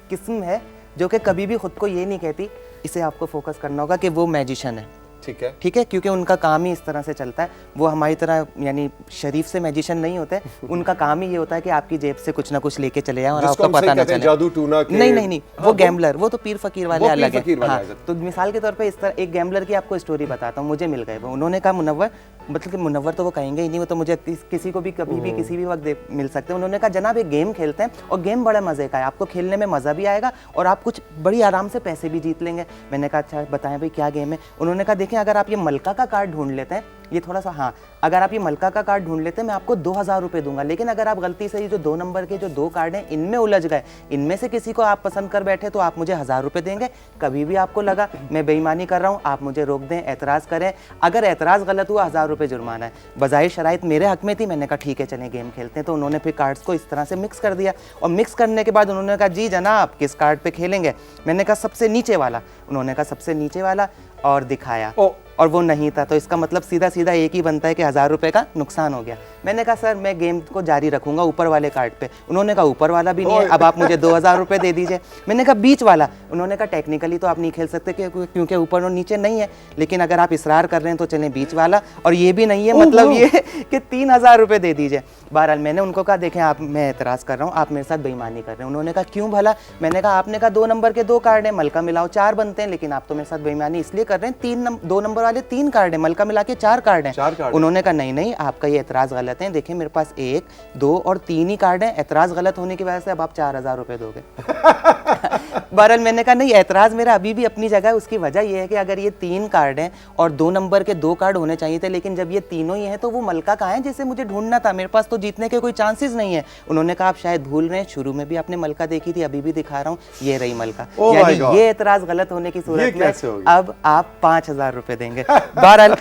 किस्म है जो कि कभी भी खुद को ये नहीं कहती। इसे आपको फोकस करना होगा कि वो मैजिशियन है। ठीक है, ठीक है, क्योंकि उनका काम ही इस तरह से चलता है। वो हमारी तरह यानी शरीफ से मैजिशियन नहीं होते। उनका काम ही ये होता है कि आपकी जेब से कुछ ना कुछ लेके चले जाएं और आपको पता ना चले। जादू टूना के नहीं नहीं नहीं, वो गैम्बलर, वो तो पीर फकीर वाले अलग है। हाँ, तो तो मिसाल के तौर पे इस तरह एक गैम्बलर की आपको स्टोरी बताता हूँ। मुझे मिल गए वो, उन्होंने कहा मुनव्वर, मतलब कि मुनव्वर तो वो कहेंगे ही नहीं, वो तो मुझे किसी को भी कभी भी किसी भी वक्त मिल सकते हैं। उन्होंने कहा जनाब एक गेम खेलते हैं और गेम बड़ा मजे का है, आपको खेलने में मजा भी आएगा और आप कुछ बड़ी आराम से पैसे भी जीत लेंगे। मैंने कहा अच्छा बताएं भाई क्या गेम है? उन्होंने कहा देखें, अगर आप ये मलका का कार्ड ढूंढ लेते हैं, ये थोड़ा सा, हाँ, अगर आप ये मलका का कार्ड ढूंढ लेते हैं मैं आपको 2000 रुपए दूंगा। लेकिन अगर आप गलती से ये जो 2 नंबर के जो 2 कार्ड हैं इनमें उलझ गए, इनमें से किसी को आप पसंद कर बैठे, तो आप मुझे 1000 रुपए देंगे। कभी भी आपको लगा मैं बेईमानी कर रहा हूँ, आप मुझे रोक दें, एतराज़ करें। अगर एतराज़ गलत हुआ 1000 रुपए जुर्माना है। बज़ाहिर शराइत मेरे हक में थी। मैंने कहा ठीक है चलें गेम खेलते हैं। तो उन्होंने फिर कार्ड्स को इस तरह से मिक्स कर दिया और मिक्स करने के बाद उन्होंने कहा जी जनाब किस कार्ड पे खेलेंगे? मैंने कहा सबसे नीचे वाला। उन्होंने कहा सबसे नीचे वाला और दिखाया और वो नहीं था। तो इसका मतलब सीधा सीधा एक ही बनता है कि 1000 रुपए का नुकसान हो गया। मैंने कहा सर मैं गेम को जारी रखूंगा ऊपर वाले कार्ड पे। उन्होंने कहा ऊपर वाला भी नहीं है, अब आप मुझे 2000 रुपए दे दीजिए। मैंने कहा बीच वाला। उन्होंने कहा टेक्निकली तो आप नहीं खेल सकते क्योंकि ऊपर और नीचे नहीं है, लेकिन अगर आप इसरार कर रहे हैं तो चलें बीच वाला, और ये भी नहीं है, मतलब ये कि 3000 रुपए दे दीजिए। बहरहाल मैंने उनको कहा देखें आप, मैं एतराज़ कर रहा हूँ, आप मेरे साथ बेईमानी कर रहे हैं। उन्होंने कहा क्यों भला? मैंने कहा आपने कहा 2 नंबर के 2 कार्ड हैं, मलका मिलाओ 4 बनते हैं, लेकिन आप तो मेरे साथ बेईमानी इसलिए कर रहे हैं 2 नंबर वाले 3 कार्ड हैं, मलका मिला के 4 कार्ड हैं। उन्होंने कहा नहीं नहीं आपका ये एतराज़ गलत है, देखिए मेरे पास 1, 2 और 3 ही कार्ड हैं, एतराज़ गलत होने की वजह से अब आप 4000 रुपए दोगे। बहरहाल मैंने कहा नहीं, एतराज़ मेरा अभी भी अपनी जगह है। उसकी वजह यह है कि अगर ये 3 कार्ड हैं और 2 नंबर के 2 कार्ड होने चाहिए थे, लेकिन जब ये तीनों ही हैं तो वो मलका कहाँ है जिसे मुझे ढूंढना था? मेरे पास तो जीतने के कोई चांसेस नहीं है। उन्होंने कहा आप शायद भूल रहे हैं, शुरू में भी आपने मलका देखी थी, अभी भी दिखा रहा हूँ, ये रही मलका। यानी ये एतराज़ गलत होने की सूरत में अब आप 5000 रुपए देंगे। बहरहाल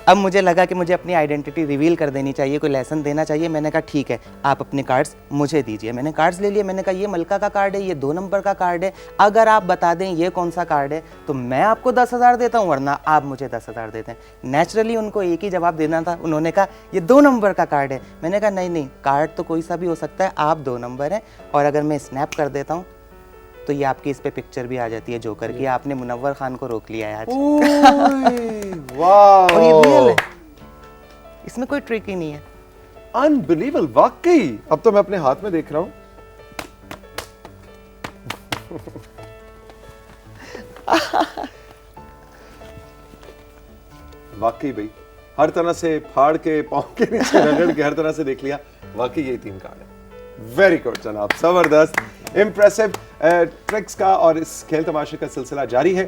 अब मुझे लगा कि मुझे अपनी आइडेंटिटी रिवील कर देनी चाहिए, कोई लेसन देना चाहिए। मैंने कहा ठीक है आप अपने कार्ड्स मुझे दीजिए। मैंने कार्ड्स ले लिए। मैंने कहा ये मलका का कार्ड है, ये 2 नंबर का कार्ड है, अगर आप बता दें ये कौन सा कार्ड है तो मैं आपको 10,000 देता हूँ, वरना आप मुझे 10,000 देते हैं। नेचुरली उनको एक ही जवाब देना था। उन्होंने कहा ये 2 नंबर का कार्ड है। मैंने कहा नहीं नहीं, कार्ड तो कोई सा भी हो सकता है, आप 2 नंबर हैं, और अगर मैं स्नैप कर देता हूँ तो ये आपकी इस पे पिक्चर भी आ जाती है जोकर की। आपने मुनव्वर खान को रोक लिया है आज। वाह, और ये रियल है, इसमें कोई ट्रिक ही नहीं है। अनबिलीवेबल, वाकई। अब तो मैं अपने हाथ में देख रहा हूं। वाकई भाई, हर तरह से फाड़ के, पाँव के नीचे रगड़ के, हर तरह से देख लिया। वाकई ये 3 कार्ड है। वेरी गुड जनाब, जबरदस्त, इम्प्रेसिव। ट्रिक्स का और इस खेल तमाशे का सिलसिला जारी है।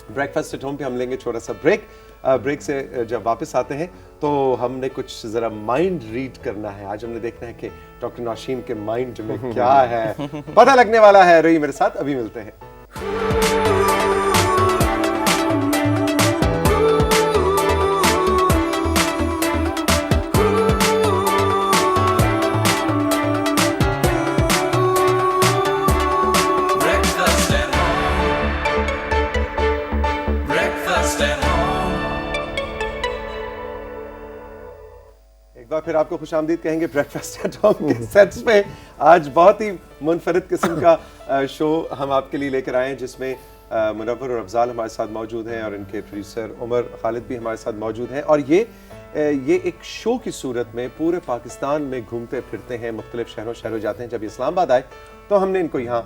ब्रेकफास्ट एट होम पे हम लेंगे छोटा सा ब्रेक। ब्रेक से जब वापस आते हैं तो हमने कुछ जरा माइंड रीड करना है। आज हमने देखना है कि डॉक्टर नौशीन के माइंड में क्या है, पता लगने वाला है। रही मेरे साथ, अभी मिलते हैं। फिर आपको खुशामदीद कहेंगे ब्रेकफास्ट एट होम के सेट्स पे। आज बहुत ही मुनफरिद किस्म का शो हम आपके लिए लेकर आए हैं, जिसमें मुनव्वर और अफजाल हमारे साथ मौजूद हैं और इनके प्रोड्यूसर उमर खालिद भी हमारे साथ मौजूद हैं। और ये एक शो की सूरत में पूरे पाकिस्तान में घूमते फिरते हैं, मुख्तलिफ शहरों जाते हैं। जब इस्लामाबाद आए तो हमने इनको यहाँ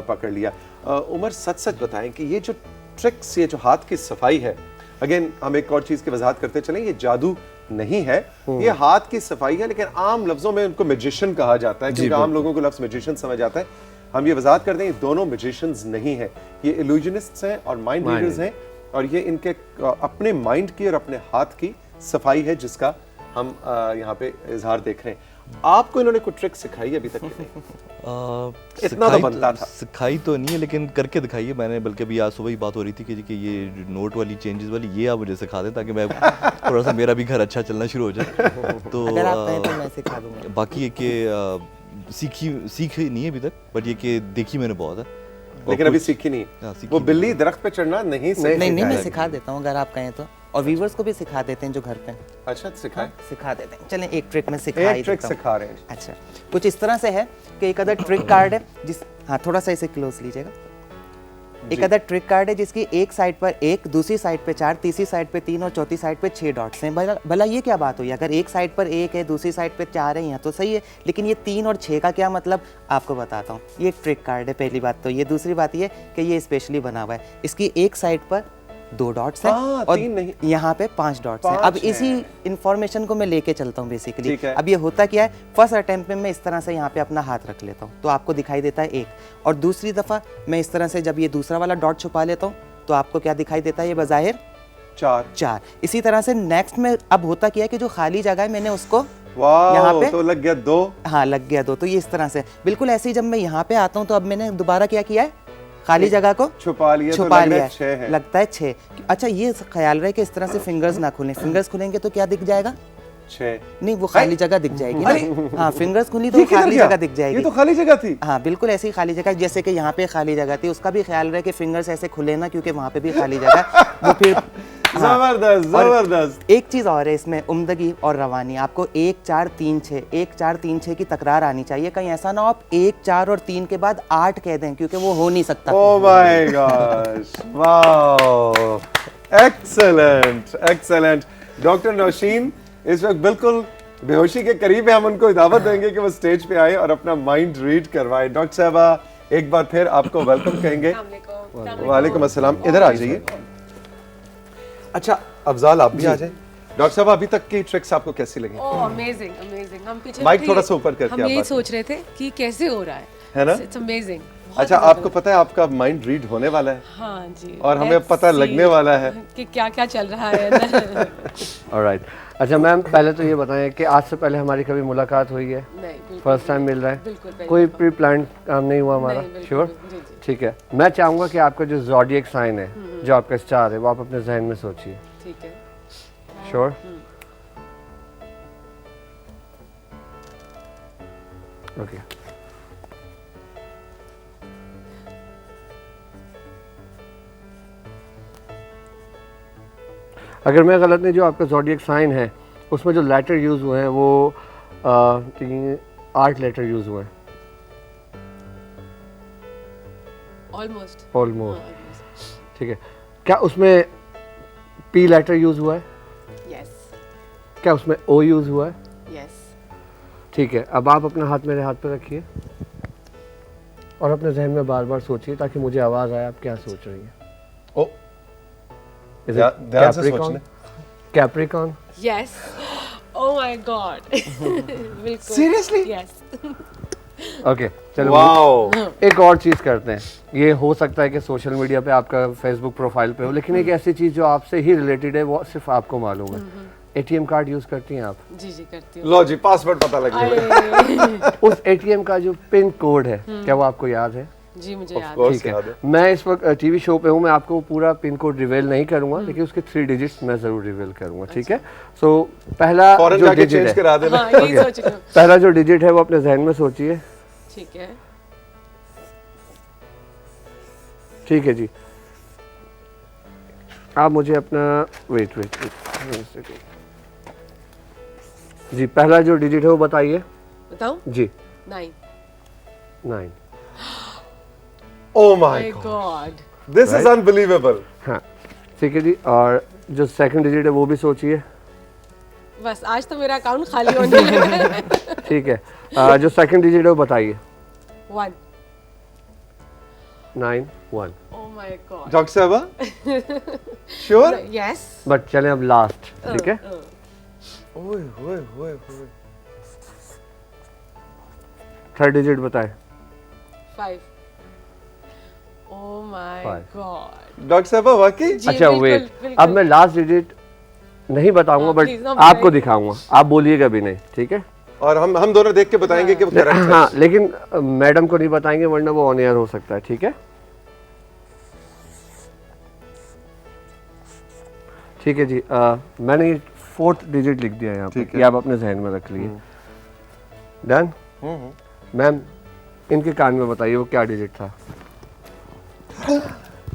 पकड़ लिया। उमर, सच बताएं कि ये जो ट्रिक्स, ये जो हाथ की सफाई है, अगेन हम एक और चीज़ की वजाहत करते चलें, ये जादू नहीं है, ये हाथ की सफाई है, लेकिन आम लफ्जों में उनको मैजिशियन कहा जाता है, क्योंकि आम लोगों को लफ्ज मैजिशियन समझ आता है। हम ये वजाहत करते हैं, दोनों मैजिशियंस नहीं है, ये इल्यूजनिस्ट्स हैं और माइंड रीडर्स हैं, और ये इनके अपने माइंड की और अपने हाथ की सफाई है जिसका हम यहाँ पे इजहार देख रहे हैं। आपको इन्होंने कोई ट्रिक सिखाई अभी तक कि नहीं? इतना तो बनता था। सिखाई तो नहीं है, लेकिन करके दिखाई है मैंने। बल्कि अभी आज सुबह ही बात हो रही थी कि ये नोट वाली चेंजेस वाली ये आप मुझे सिखा दें, ताकि मैं थोड़ा सा मेरा भी घर अच्छा चलना शुरू हो जाए। तो अगर आप कहें तो मैं सिखा दूंगा। बाकी ये कि सीखी नहीं है अभी तक, बट ये कि देखी मैंने बहुत है, लेकिन अभी सीखी नहीं। वो बिल्ली दरख्त पे चढ़ना नहीं मैं सिखा देता हूँ अगर आप कहें तो, और व्यूवर्स को भी सिखा देते हैं जो घर पे। अच्छा, सिखाएं। सिखा देते हैं, चलें एक ट्रिक में सिखा रहे हैं। अच्छा, कुछ इस तरह से है कि एक अदर ट्रिक कार्ड है हाँ थोड़ा सा इसे क्लोज लीजिएगा। एक अदर ट्रिक कार्ड है जिसकी एक साइड पर 1, दूसरी साइड पे 4, तीसरी साइड पे 3 और चौथी साइड पे 6 डॉट्स हैं। भला ये क्या बात हुई? अगर एक साइड पर 1 है, दूसरी साइड पे 4 है, यहाँ तो सही है, लेकिन ये 3 और 6 का क्या मतलब, आपको बताता हूँ। ये एक ट्रिक कार्ड है, पहली बात तो ये। दूसरी बात ये कि ये स्पेशली बना हुआ है, इसकी एक साइड पर 2 डॉट्स हैं और यहाँ पे 5 डॉट्स हैं। अब इसी इंफॉर्मेशन को मैं लेके चलता हूँ बेसिकली। अब ये होता क्या है, फर्स्ट अटेम्प्ट में मैं इस तरह से यहाँ पे अपना हाथ रख लेता हूँ तो आपको दिखाई देता है 1, और दूसरी दफ़ा मैं इस तरह से जब ये दूसरा वाला डॉट छुपा लेता हूँ तो आपको क्या दिखाई देता है, ये बज़ाहिर 4। इसी तरह से नेक्स्ट में अब होता क्या है कि जो खाली जगह है मैंने उसको यहाँ पे तो लग गया 2। हाँ, लग गया 2। तो ये इस तरह से बिल्कुल ऐसे ही जब मैं यहाँ पे आता हूँ तो अब मैंने दोबारा क्या किया है, खाली जगह को छुपा लिया, लगता है 6। अच्छा, ये ख्याल रहे कि इस तरह से फिंगर्स ना खुलें। फिंगर्स खुलेंगे तो क्या दिख जाएगा, 6 नहीं, वो खाली जगह दिख जाएगी ना। हाँ, फिंगर्स खुली तो खाली जगह दिख जाएगी। ये तो खाली जगह थी। हाँ, बिल्कुल ऐसी ही खाली जगह, जैसे कि यहाँ पे खाली जगह थी, उसका भी ख्याल रहे कि फिंगर्स ऐसे खुले ना, क्योंकि वहाँ पे भी खाली जगह वो फिर जबरदस्त। एक चीज और है इसमें, उम्दगी और रवानी। आपको 1 4 3 6 1 4 3 6 की तकरार आनी चाहिए। कहीं ऐसा ना हो आप 1 4 और 3 के बाद 8 कह दें, क्योंकि वो हो नहीं सकता। Oh my gosh, wow, excellent excellent. Doctor Naushin इस वक्त बिल्कुल बेहोशी के करीब है। हम उनको दावत देंगे कि वो स्टेज पे आए और अपना माइंड रीड करवाए। डॉक्टर साहबा, एक बार फिर आपको वेलकम कहेंगे। वालेकुम अस्सलाम, इधर आ जाइए। अच्छा अफजाल, आप भी आ जाए। डॉक्टर साहब, अभी तक की ट्रिक्स आपको कैसी लगी? Amazing amazing. हम पीछे माइक थोड़ा सा ऊपर करके हम यही सोच रहे थे कि कैसे हो रहा है ना? It's amazing. अच्छा, आपको पता है आपका माइंड रीड होने वाला है? हाँ जी, और हमें पता लगने वाला है कि क्या क्या चल रहा है। ऑलराइट। अच्छा मैम, पहले तो ये बताएं कि आज से पहले हमारी कभी मुलाकात हुई है? नहीं, फर्स्ट टाइम मिल रहा है, कोई प्री प्लान काम नहीं हुआ हमारा? श्योर, ठीक है। मैं चाहूँगा कि आपका जो ज़ोडिएक साइन है, जो आपका स्टार है, वो आप अपने जहन में सोचिए। ठीक है, श्योर? ओके। अगर मैं गलत नहीं, जो आपका ज़ोडिएक साइन है उसमें जो लेटर यूज़ हुए हैं वो 8 लेटर यूज़ हुए हैं। ऑलमोस्ट, ठीक है। क्या उसमें पी लेटर यूज़ हुआ है? यस। क्या उसमें ओ यूज़ हुआ है? यस। ठीक है। अब आप अपना हाथ मेरे हाथ पे रखिए और अपने जहन में बार बार सोचिए ताकि मुझे आवाज़ आए आप क्या सोच रही हैं। Oh, Capricorn? Capricorn? Yes. Oh my god, बिल्कुल। सीरियसली? यस। ओके, चलो एक और चीज़ करते हैं। ये हो सकता है कि सोशल मीडिया पे आपका फेसबुक प्रोफाइल पे हो, लेकिन एक ऐसी चीज़ जो आपसे ही रिलेटेड है, वो सिर्फ आपको मालूम है। एटीएम कार्ड यूज़ करती हैं आप? जी जी करती हूँ। लो जी, पासवर्ड पता लग गया। उस एटीएम का जो पिन कोड है, क्या वो आपको याद है? जी मुझे याद है। ठीक है। मैं इस वक्त टीवी शो पे हूँ, मैं आपको पूरा पिन कोड रिवील नहीं करूंगा, लेकिन उसके 3 डिजिट्स मैं जरूर रिवील करूंगा। ठीक है। सो पहला जो डिजिट है, पहला जो डिजिट है वो अपने जहन में सोचिए। ठीक है, ठीक है जी। आप मुझे अपना वेट जी पहला जो डिजिट है वो बताइए। बताऊं? जी 9। 9। Oh my My God. God. This is unbelievable. हाँ ठीक है जी, और जो सेकंड डिजिट है वो भी सोचिए। बस आज तो मेरा अकाउंट खाली होने लगा है। ठीक है, जो सेकंड डिजिट है वो बताइए। 1। 9 1। Oh my God. Dr. Saba? Sure? Yes. But चलें अब लास्ट, ठीक है। ओए ओए ओए ओए। थर्ड डिजिट बताएं। 5। Oh my 5. God. डॉक्टर साहब वाकई? जी, अच्छा बिल्कुल, वेट, बिल्कुल। अब मैं लास्ट डिजिट नहीं बताऊंगा हाँ, बट please, ना आपको बताइए। दिखाऊंगा, आप बोलिएगा भी नहीं, ठीक है। और हम दोनों देख के बताएंगे कि वो करेक्ट है। हाँ लेकिन मैडम को नहीं बताएंगे वरना वो ऑन एयर हो सकता है, ठीक है। ठीक है जी, मैंने फोर्थ डिजिट लिख दिया है यहाँ पे, ठीक है। ये आप अपने जहन में रख लिए। डन। मैम इनके कान में बताइए वो क्या डिजिट था।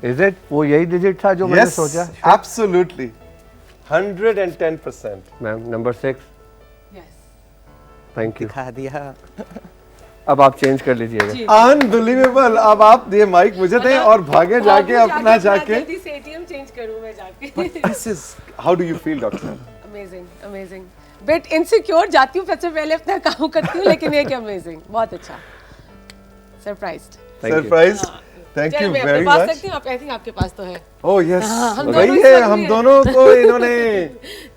इज इट वो यही डिजिट था जो मैंने Yes, सोचा? absolutely. 110%. Ma'am number 6। Yes. Thank you. दिखा दिया। अब आप चेंज कर लीजिएगा। जी। Unbelievable. अब आप ये माइक मुझे दें और भागे जाके अपना जाके। जल्दी से एटीएम चेंज करूं मैं जाके। This is how do you feel, doctor? Amazing amazing. Bit insecure, जाती हूँ सबसे पहले अपना काम करती हूँ, लेकिन ये क्या अमेजिंग, बहुत अच्छा। सरप्राइज्ड। Surprised? Thank you मैं अपने very पास much. रखती हूँ, आप ऐसे आपके पास तो है। Oh yes. हम वही दोनों है, इस हम वक्त दोनों को इन्होंने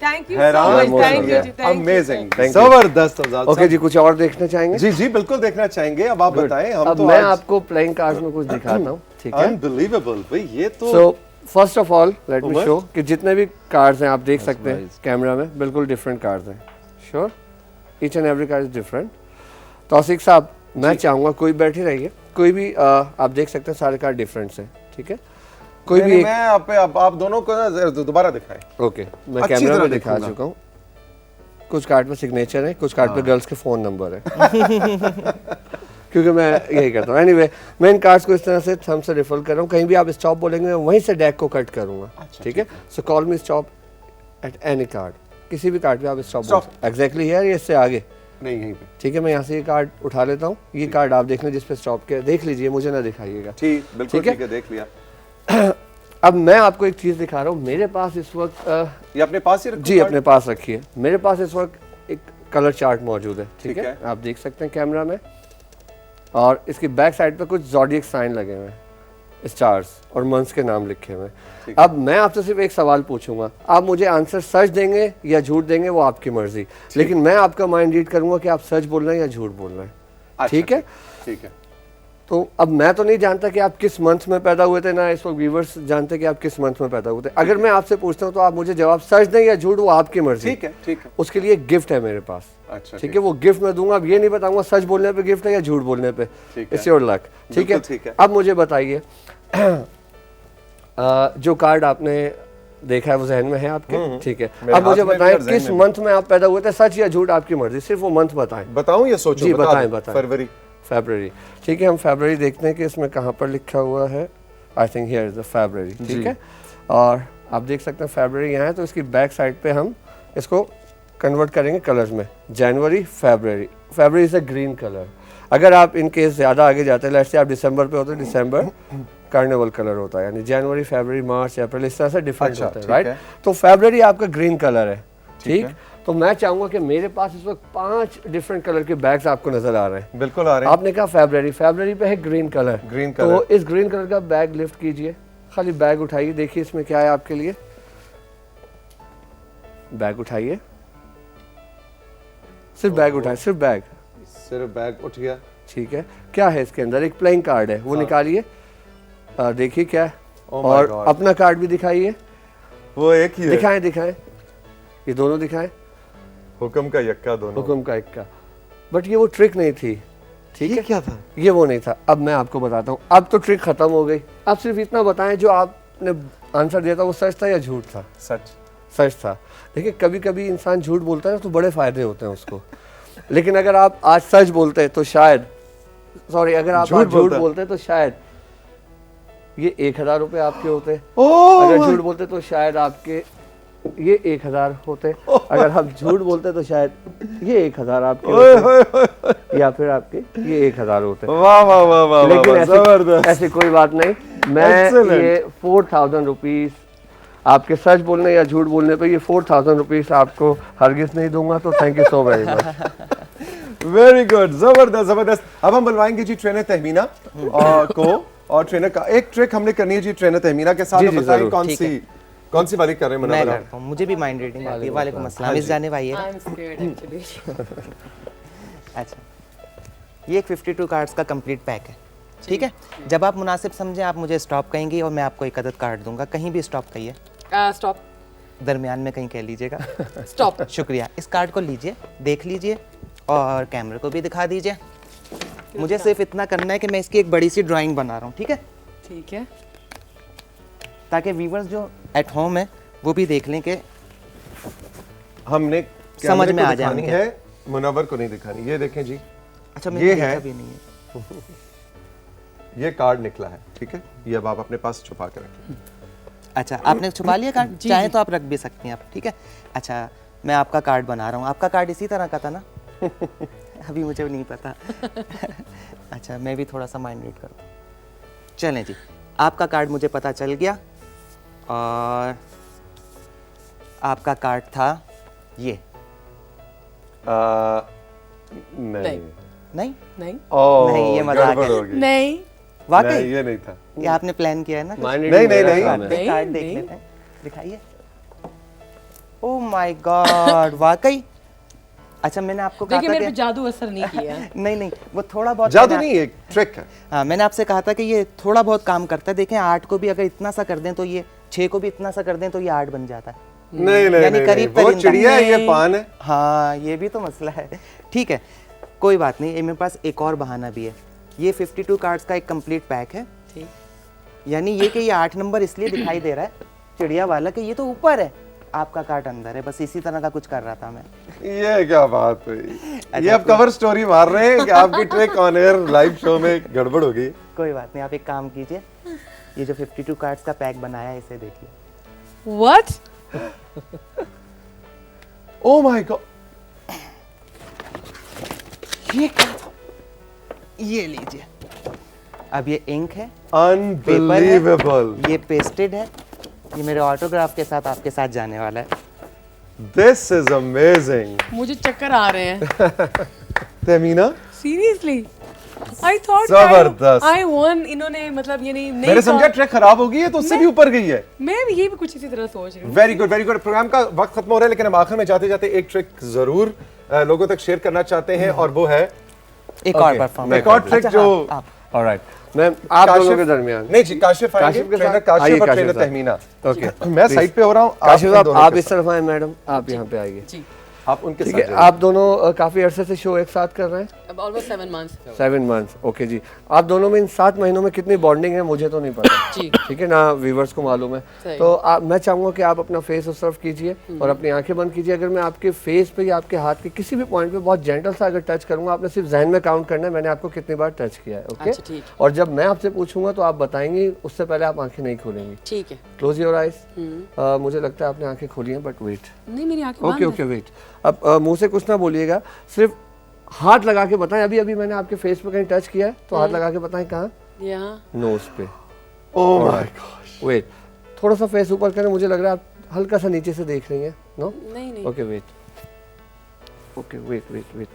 थैंक यू सो हैरान मच, कर थैंक यू दिया। जी, thank you. Amazing. Thank you. जबरदस्त अफजाल ओके साहब। जी, कुछ और देखना चाहेंगे? जी जी बिल्कुल देखना चाहेंगे। अब आप बताएं, हम अब तो मैं आज आपको प्लेइंग कार्ड्स में कुछ दिखाता हूँ, ठीक है। अनबिलीवेबल भाई, ये तो so first of all let me Umar? Show कि जितने भी कार्ड्स हैं आप देख सकते हैं कैमरा में, बिल्कुल डिफरेंट कार्ड्स हैं। Sure, each and every card is different. Tauseeq साहब मैं चाहूँगा कोई बैठे रहिए, कोई भी आप देख सकते हैं सारे कार्ड डिफरेंट हैं, ठीक है। कोई भी नहीं, मैं आप दोनों को ना दोबारा दिखाएं। ओके, मैं अच्छी कैमरा तरह में दिखा देखूंगा। चुका हूँ। कुछ कार्ड पे सिग्नेचर है, कुछ कार्ड पे गर्ल्स के फोन नंबर है। क्योंकि मैं यही करता हूँ। एनीवे, मैं इन कार्ड्स को इस तरह से थंब से रिफल कर रहा हूँ। कहीं भी आप स्टॉप बोलेंगे मैं वहीं से डेक को कट करूँगा, ठीक है। So call me stop at any card, किसी भी कार्ड पे आप स्टॉप एग्जैक्टली हियर या इससे आगे, नहीं यहीं पे। ठीक है। मैं यहाँ से ये कार्ड उठा लेता हूँ। ये कार्ड आप देख लें जिस पे स्टॉप किया, देख लीजिए, मुझे ना दिखाइएगा। ठीक, बिल्कुल ठीक है? ठीक है, देख लिया। अब मैं आपको एक चीज़ दिखा रहा हूँ। मेरे पास इस वक्त ये अपने पास ही रखूं जी कार्ड? अपने पास रखिए। मेरे पास इस वक्त एक कलर चार्ट मौजूद है, ठीक ठीक है, है। आप देख सकते हैं कैमरा में। और इसकी बैक साइड पे कुछ ज़ोडिएक साइन लगे हुए हैं, स्टार्स और मंथ्स के नाम लिखे हुए हैं। अब मैं आपसे सिर्फ एक सवाल पूछूंगा, आप मुझे आंसर सच देंगे या झूठ देंगे, वो आपकी मर्जी। लेकिन मैं आपका माइंड रीड करूंगा कि आप सच बोल रहे हैं या झूठ बोल रहे हैं, अच्छा, ठीक है। ठीक है। तो अब मैं तो नहीं जानता कि आप किस मंथ में पैदा हुए थे, ना इस वक्त व्यूअर्स जानते कि आप किस मंथ में पैदा हुए थे। अगर मैं आपसे पूछता हूँ तो आप मुझे जवाब सच दें या झूठ, वो आपकी मर्जी। ठीक है, ठीक है। उसके लिए गिफ्ट है मेरे पास, अच्छा, ठीक है। वो गिफ्ट मैं दूंगा। अब ये नहीं बताऊंगा सच बोलने पे गिफ्ट है या झूठ बोलने पे, ठीक है। इट्स योर लक, ठीक है। बिल्कुल ठीक है। अब मुझे बताइए, जो कार्ड आपने देखा है वो जहन में है आपके, ठीक है। मेरे अब मुझे हाथ में भी बताएं और जहन किस में भी। मंथ में आप पैदा हुए थे, सच या झूठ आपकी मर्जी, सिर्फ वो मंथ बताएं। बताऊं या सोचूं? जी बता बताएं दो। बताएं। फरवरी। फरवरी, ठीक है। हम फरवरी देखते हैं कि इसमें कहाँ पर लिखा हुआ है। I think here is the फरवरी, ठीक है। और आप देख सकते हैं फरवरी यहाँ है, तो इसकी बैक साइड पे हम इसको कन्वर्ट करेंगे कलर्स में। जनवरी, फरवरी। फरवरी इज अ ग्रीन कलर। अगर आप इन केस ज़्यादा आगे जाते हैं, लेट्स से आप दिसंबर पे होते हैं, दिसंबर कार्निवल कलर होता है, यानी जनवरी, फरवरी, मार्च, अप्रैल, इस तरह से डिफरेंट अच्छा, होते हैं, ठीक राइट। है। तो फरवरी आपका ग्रीन कलर है, ठीक। है। तो मैं चाहूंगा कि मेरे पास इस वक्त 5 डिफरेंट कलर के बैग्स आपको नजर आ रहे हैं। बिल्कुल आ रहे हैं। आपने कहा फरवरी, फरवरी पे है ग्रीन कलर। ग्रीन तो कलर। इस ग्रीन कलर का बैग लिफ्ट कीजिए, खाली बैग उठाइए, देखिए इसमें क्या है आपके लिए। बैग उठाइए, सिर्फ बैग उठाइए, सिर्फ बैग, सिर्फ बैग उठ गया। ठीक है। क्या है इसके अंदर? एक प्लेइंग कार्ड है, वो निकालिए, देखिए क्या है। Oh my और God. अपना कार्ड भी दिखाइए, वो एक ही है। दिखाएं दिखाएं, ये दोनों दिखाएं, हुक्म का यक्का दोनों। हुक्म का इक्का। बट ये वो ट्रिक नहीं थी, ठीक है। क्या था? ये वो नहीं था। अब मैं आपको बताता हूँ, अब तो ट्रिक खत्म हो गई। अब सिर्फ इतना बताएं जो आपने आंसर दिया था वो सच था या झूठ था? सच। सच था। देखिए कभी कभी इंसान झूठ बोलता है ना तो बड़े फायदे होते हैं उसको। लेकिन अगर आप आज सच बोलते हैं तो शायद, सॉरी, अगर आप आज झूठ बोलते हैं तो शायद ये 1000 रुपये आपके होते। अगर झूठ बोलते तो शायद आपके ये 1000 होते, अगर हम झूठ बोलते तो शायद ये 1000 आपके होते, या फिर आपके ये 1000 होते। वाह वाह वाह वाह, लेकिन जबरदस्त। ऐसी कोई बात नहीं, मैं ये 4000 रुपीस आपके सच बोलने या झूठ बोलने पे ये 4000 रुपीस आपको हरगिज नहीं दूंगा, तो thank you so very much. Very good, जबरदस्त जबरदस्त। अब हम बुलवाएंगे जी ट्रेनर तहमीना को, और ट्रेनर का एक ट्रिक हमने करनी है जी ट्रेनर तहमीना के साथ। बताइए कौन सी वाली कर रहे हैं मैं मुनव्वर? करता हूँ, मुझे भी माइंड रीडिंग आती है। वालेकुम अस्सलाम, इस जाने भाई है। I'm scared actually. अच्छा, ये एक 52 कार्ड्स का कंप्लीट पैक है, ठीक है। जब आप मुनासिब समझें आप मुझे स्टॉप कहेंगी और मैं आपको एक अदद कार्ड दूंगा। कहीं भी स्टॉप कहिए, Stop. दरमियान में कहीं कह लीजिएगा। Stop. शुक्रिया। इस कार्ड को लीजिए, देख लीजिए और कैमरे को भी दिखा दीजिए। मुझे सिर्फ इतना करना है कि मैं इसकी एक बड़ी सी ड्राइंग बना रहा हूँ, ठीक है, ठीक है। ताकि व्यूवर्स जो एट होम है वो भी देख लें कि हमने समझ कैमरे में को आ जाए दिखानी उनके। है, मुनव्वर को नहीं दिखानी। ये देखें जी, अच्छा ये मैंने है। देखा भी नहीं है। ये कार्ड निकला है, ठीक है, ये अब आप अपने पास छुपा के रखें। अच्छा, आपने छुपा लिया कार्ड? चाहे तो आप रख भी सकती हैं आप, ठीक है। अच्छा, मैं आपका कार्ड बना रहा हूँ। आपका कार्ड इसी तरह का था ना? अभी मुझे नहीं पता। अच्छा, मैं भी थोड़ा सा माइंड रीड करूँ। चलें जी, आपका कार्ड मुझे पता चल गया और आपका कार्ड था ये। नहीं नहीं नहीं ओह, नहीं, ये मजाक गड़बड़ है। हो गई। नहीं वाकई नहीं, ये नहीं था। ये आपने प्लान किया है ना? Mind नहीं, reading नहीं, मेरा नहीं। काम है। नहीं, कार्ड देख नहीं। लेते हैं, दिखाइए। ओह माय गॉड, वाकई। अच्छा, मैंने आपको कहा देखिए था मेरे पे कि जादू असर नहीं किया। नहीं नहीं, वो थोड़ा बहुत जादू मैंने- नहीं, एक ट्रिक है। हाँ, मैंने आपसे कहा था कि ये थोड़ा बहुत काम करता है। देखें, 8 को भी अगर इतना सा कर दें तो ये 6 को भी इतना सा कर दें तो ये 8 बन जाता है। नहीं नहीं यानी नहीं, करीब वो परिंदा। चिड़िया है, ये पान है। हाँ, ये भी तो मसला है। ठीक है, कोई बात नहीं। ये मेरे पास एक और बहाना भी है। ये 52 कार्ड्स का एक कंप्लीट पैक है, ठीक। यानी ये कि ये 8 नंबर इसलिए दिखाई दे रहा है चिड़िया वाला कि ये तो ऊपर है, आपका कार्ड अंदर है। बस इसी तरह का कुछ कर रहा था मैं। ये क्या बात हुई? ये अब कवर स्टोरी मार रहे हैं कि आपकी trick on air live show में गड़बड़ हो गई। कोई बात नहीं, आप एक काम कीजिए, ये जो 52 कार्ड्स का पैक बनाया है इसे देखिए। What? ओह माय गॉड, ये क्या था? ये लीजिए। अब ये इंक है, अनबिलीवेबल। ये पेस्टेड है, ये मेरे ऑटोग्राफ के साथ आपके साथ जाने वाला है। This is amazing. मुझे चक्कर आ रहे हैं। तहमीना, Seriously? I thought जबरदस्त। I won। इन्होंने मतलब ये नहीं मैंने समझा ट्रिक खराब हो गई है तो उससे भी ऊपर गई है। मैं भी ये भी कुछ इसी तरह सोच रही हूँ। Very good very good. Programme का वक्त खत्म हो रहा है, लेकिन हम आखिर में जाते जाते एक ट्रिक जरूर लोगों तक शेयर करना चाहते हैं, और वो है एक और परफॉर्मेंस, एक और ट्रिक जो ऑलराइट, मैं आप दोनों के दरमियान। नहीं जी, काशिफ आएंगे, काशिफ के ट्रेनर साथ काशिफ आइए, और काशिफ ट्रेनर साहब। तहमीना। ओके, मैं साइड पे हो रहा हूँ, काशिफ साहब दोनों आप के इस तरफ आए, मैडम आप यहाँ पे आइए। जी। आप उनके ठीक साथ है, जाइए। आप दोनों काफी अरसे से शो एक साथ कर रहे हैं। अब ऑलमोस्ट 7 months। 7 मंथ्स, ओके जी। आप दोनों में इन 7 महीनों में कितनी बॉन्डिंग है मुझे तो नहीं पता। जी। ठीक है ना, व्यूवर्स को मालूम है। सही। तो मैं चाहूंगा कि आप अपना फेस ऑब्जर्व कीजिए और अपनी आंखें बंद कीजिए। अगर मैं आपके फेस पे या आपके हाथ के किसी भी पॉइंट पे बहुत जेंटल सा अगर टच करूंगा, आपने सिर्फ जहन में काउंट करना है मैंने आपको कितनी बार टच किया है। ओके, अच्छा, ठीक। और जब मैं आपसे पूछूंगा तो आप बताएंगी, उससे पहले आप आंखें नहीं खोलेंगी। ठीक है। Close your eyes. मुझे लगता है आपने आंखें खोली हैं, बट वेट। नहीं, मेरी आंखें ओके ओके, वेट। अब मुंह से कुछ ना बोलिएगा, सिर्फ हाथ लगा के बताएं। अभी अभी मैंने आपके फेस पे कहीं टच किया है तो हाथ लगा के बताएं कहाँ। यहाँ। नोज पे। ओह माय गॉड, वेट, थोड़ा सा फेस ऊपर करें। मुझे लग रहा है आप हल्का सा नीचे से देख रही हैं। नो, नहीं नहीं। Okay wait, okay wait wait wait.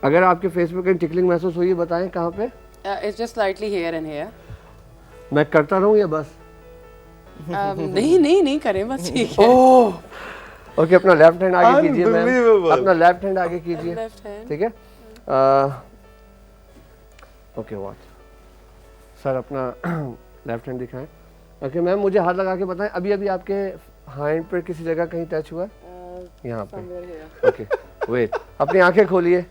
अगर आपके फेस पे कहीं टिकलिंग महसूस हुई है बताएं कहाँ पे। It's just slightly here and here। मैं करता रहूं या बस? नहीं नहीं नहीं करें, बस ठीक है। ओके, अपना लेफ्ट हैंड आगे कीजिए मैम, Unbelievable। अपना लेफ्ट हैंड आगे कीजिए। Left hand। ठीक है, ओके वॉच सर, अपना लेफ्ट हैंड दिखाएं। ओके मैम, मुझे हाथ लगा के बताएं, अभी अभी आपके हैंड पर किसी जगह कहीं टच हुआ है? यहाँ पे। ओके वेट, अपनी आंखें खोलिए।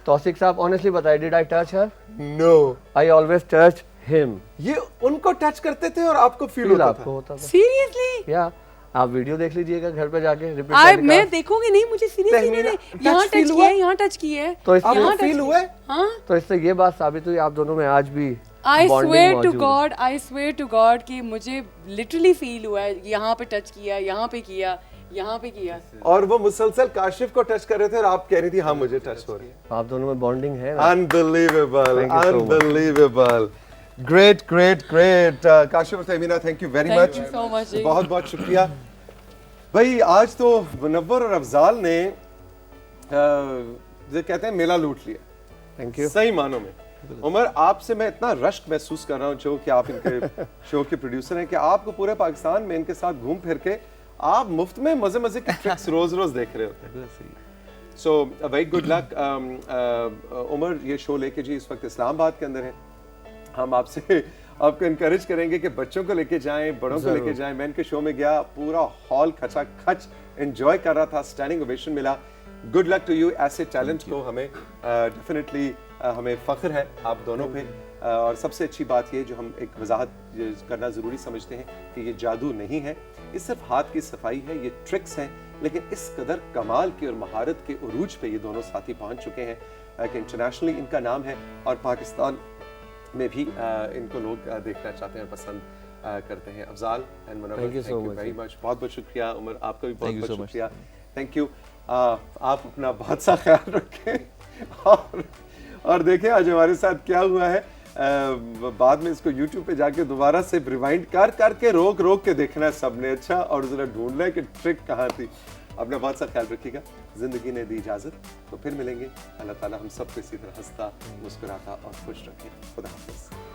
तौसिक साहब ऑनेस्टली बताइए, did I touch her? No. I always touch him. ये उनको टच करते थे और आपको फील होता आपको था? होता था Seriously? या आप वीडियो देख लीजिएगा घर पे जाके, रिपीट मैं टेलीकास्ट। देखूंगी नहीं, मुझे सीरियसली तहमीना, नहीं। यहाँ touch feel टच हुआ? किया है, यहाँ टच किया है। तो इससे आपको यहाँ फील touch हुआ है? किया। हाँ। तो इससे ये बात साबित हुई आप दोनों में आज भी I bonding swear to मौजूद है। God, I swear to God कि मुझे literally feel हुआ है, यहाँ पे टच किया, यहाँ पे किया, यहाँ पे किया। और वो मुसलसल काशिफ को टच कर रहे थे और आप कह रही थी हाँ मुझे टच हो रही है। आप दोनों में बॉन्डिंग है ना? Unbelievable, Thank you so much. unbelievable. Great, great, great. Kaashif और Tahmina, thank you very Thank much. you so much जी। बहुत बहुत शुक्रिया। भाई आज तो मुनव्वर और अफजाल ने जो कहते हैं मेला लूट लिया। Thank you. सही मानों में। उमर, आपसे मैं इतना रश्क महसूस कर रहा हूँ जो कि आप इनके शो के प्रोड्यूसर हैं कि आपको पूरे पाकिस्तान में इनके साथ घूम फिर के आप मुफ्त में मजे मजे की ट्रिक्स रोज रोज देख रहे होते हैं। So very good luck. Umar ये शो लेके जी इस वक्त इस्लामाबाद के अंदर है। हम आपसे आपको इनकरेज करेंगे कि बच्चों को लेके जाएं, बड़ों को लेके जाएं। मैं इनके शो में गया, पूरा हॉल खचा खच एंजॉय कर रहा था, स्टैंडिंग ओवेशन मिला। Good luck to you. ऐसे टैलेंट को हमें डेफिनेटली हमें फ़ख्र है आप दोनों पे। और सबसे अच्छी बात ये जो हम एक वजाहत करना ज़रूरी समझते हैं कि ये जादू नहीं है, ये सिर्फ हाथ की सफाई है, ये ट्रिक्स हैं, लेकिन इस कदर कमाल की और महारत के उरूज पे ये दोनों साथी पहुंच चुके हैं कि इंटरनेशनली इनका नाम है और पाकिस्तान में भी इनको लोग देखना चाहते हैं, पसंद करते हैं। Afzal and Munawwar, Thank you so much. Very much. बहुत बहुत शुक्रिया। उमर, आपका भी बहुत Thank you बहुत so much. शुक्रिया। Thank you. आप अपना बहुत सा ख्याल रखें और देखें आज हमारे साथ क्या हुआ है। बाद में इसको YouTube पे जाके दोबारा से रिवाइंड कर करके रोक रोक के देखना है सबने, अच्छा, और जरा ढूंढना है कि ट्रिक कहाँ थी। अपना बहुत सा ख्याल रखिएगा। जिंदगी ने दी इजाजत, तो फिर मिलेंगे। अल्लाह ताला हम सबको इसी तरह हंसता, मुस्कुराता और खुश रखे। खुदा हाफिज़।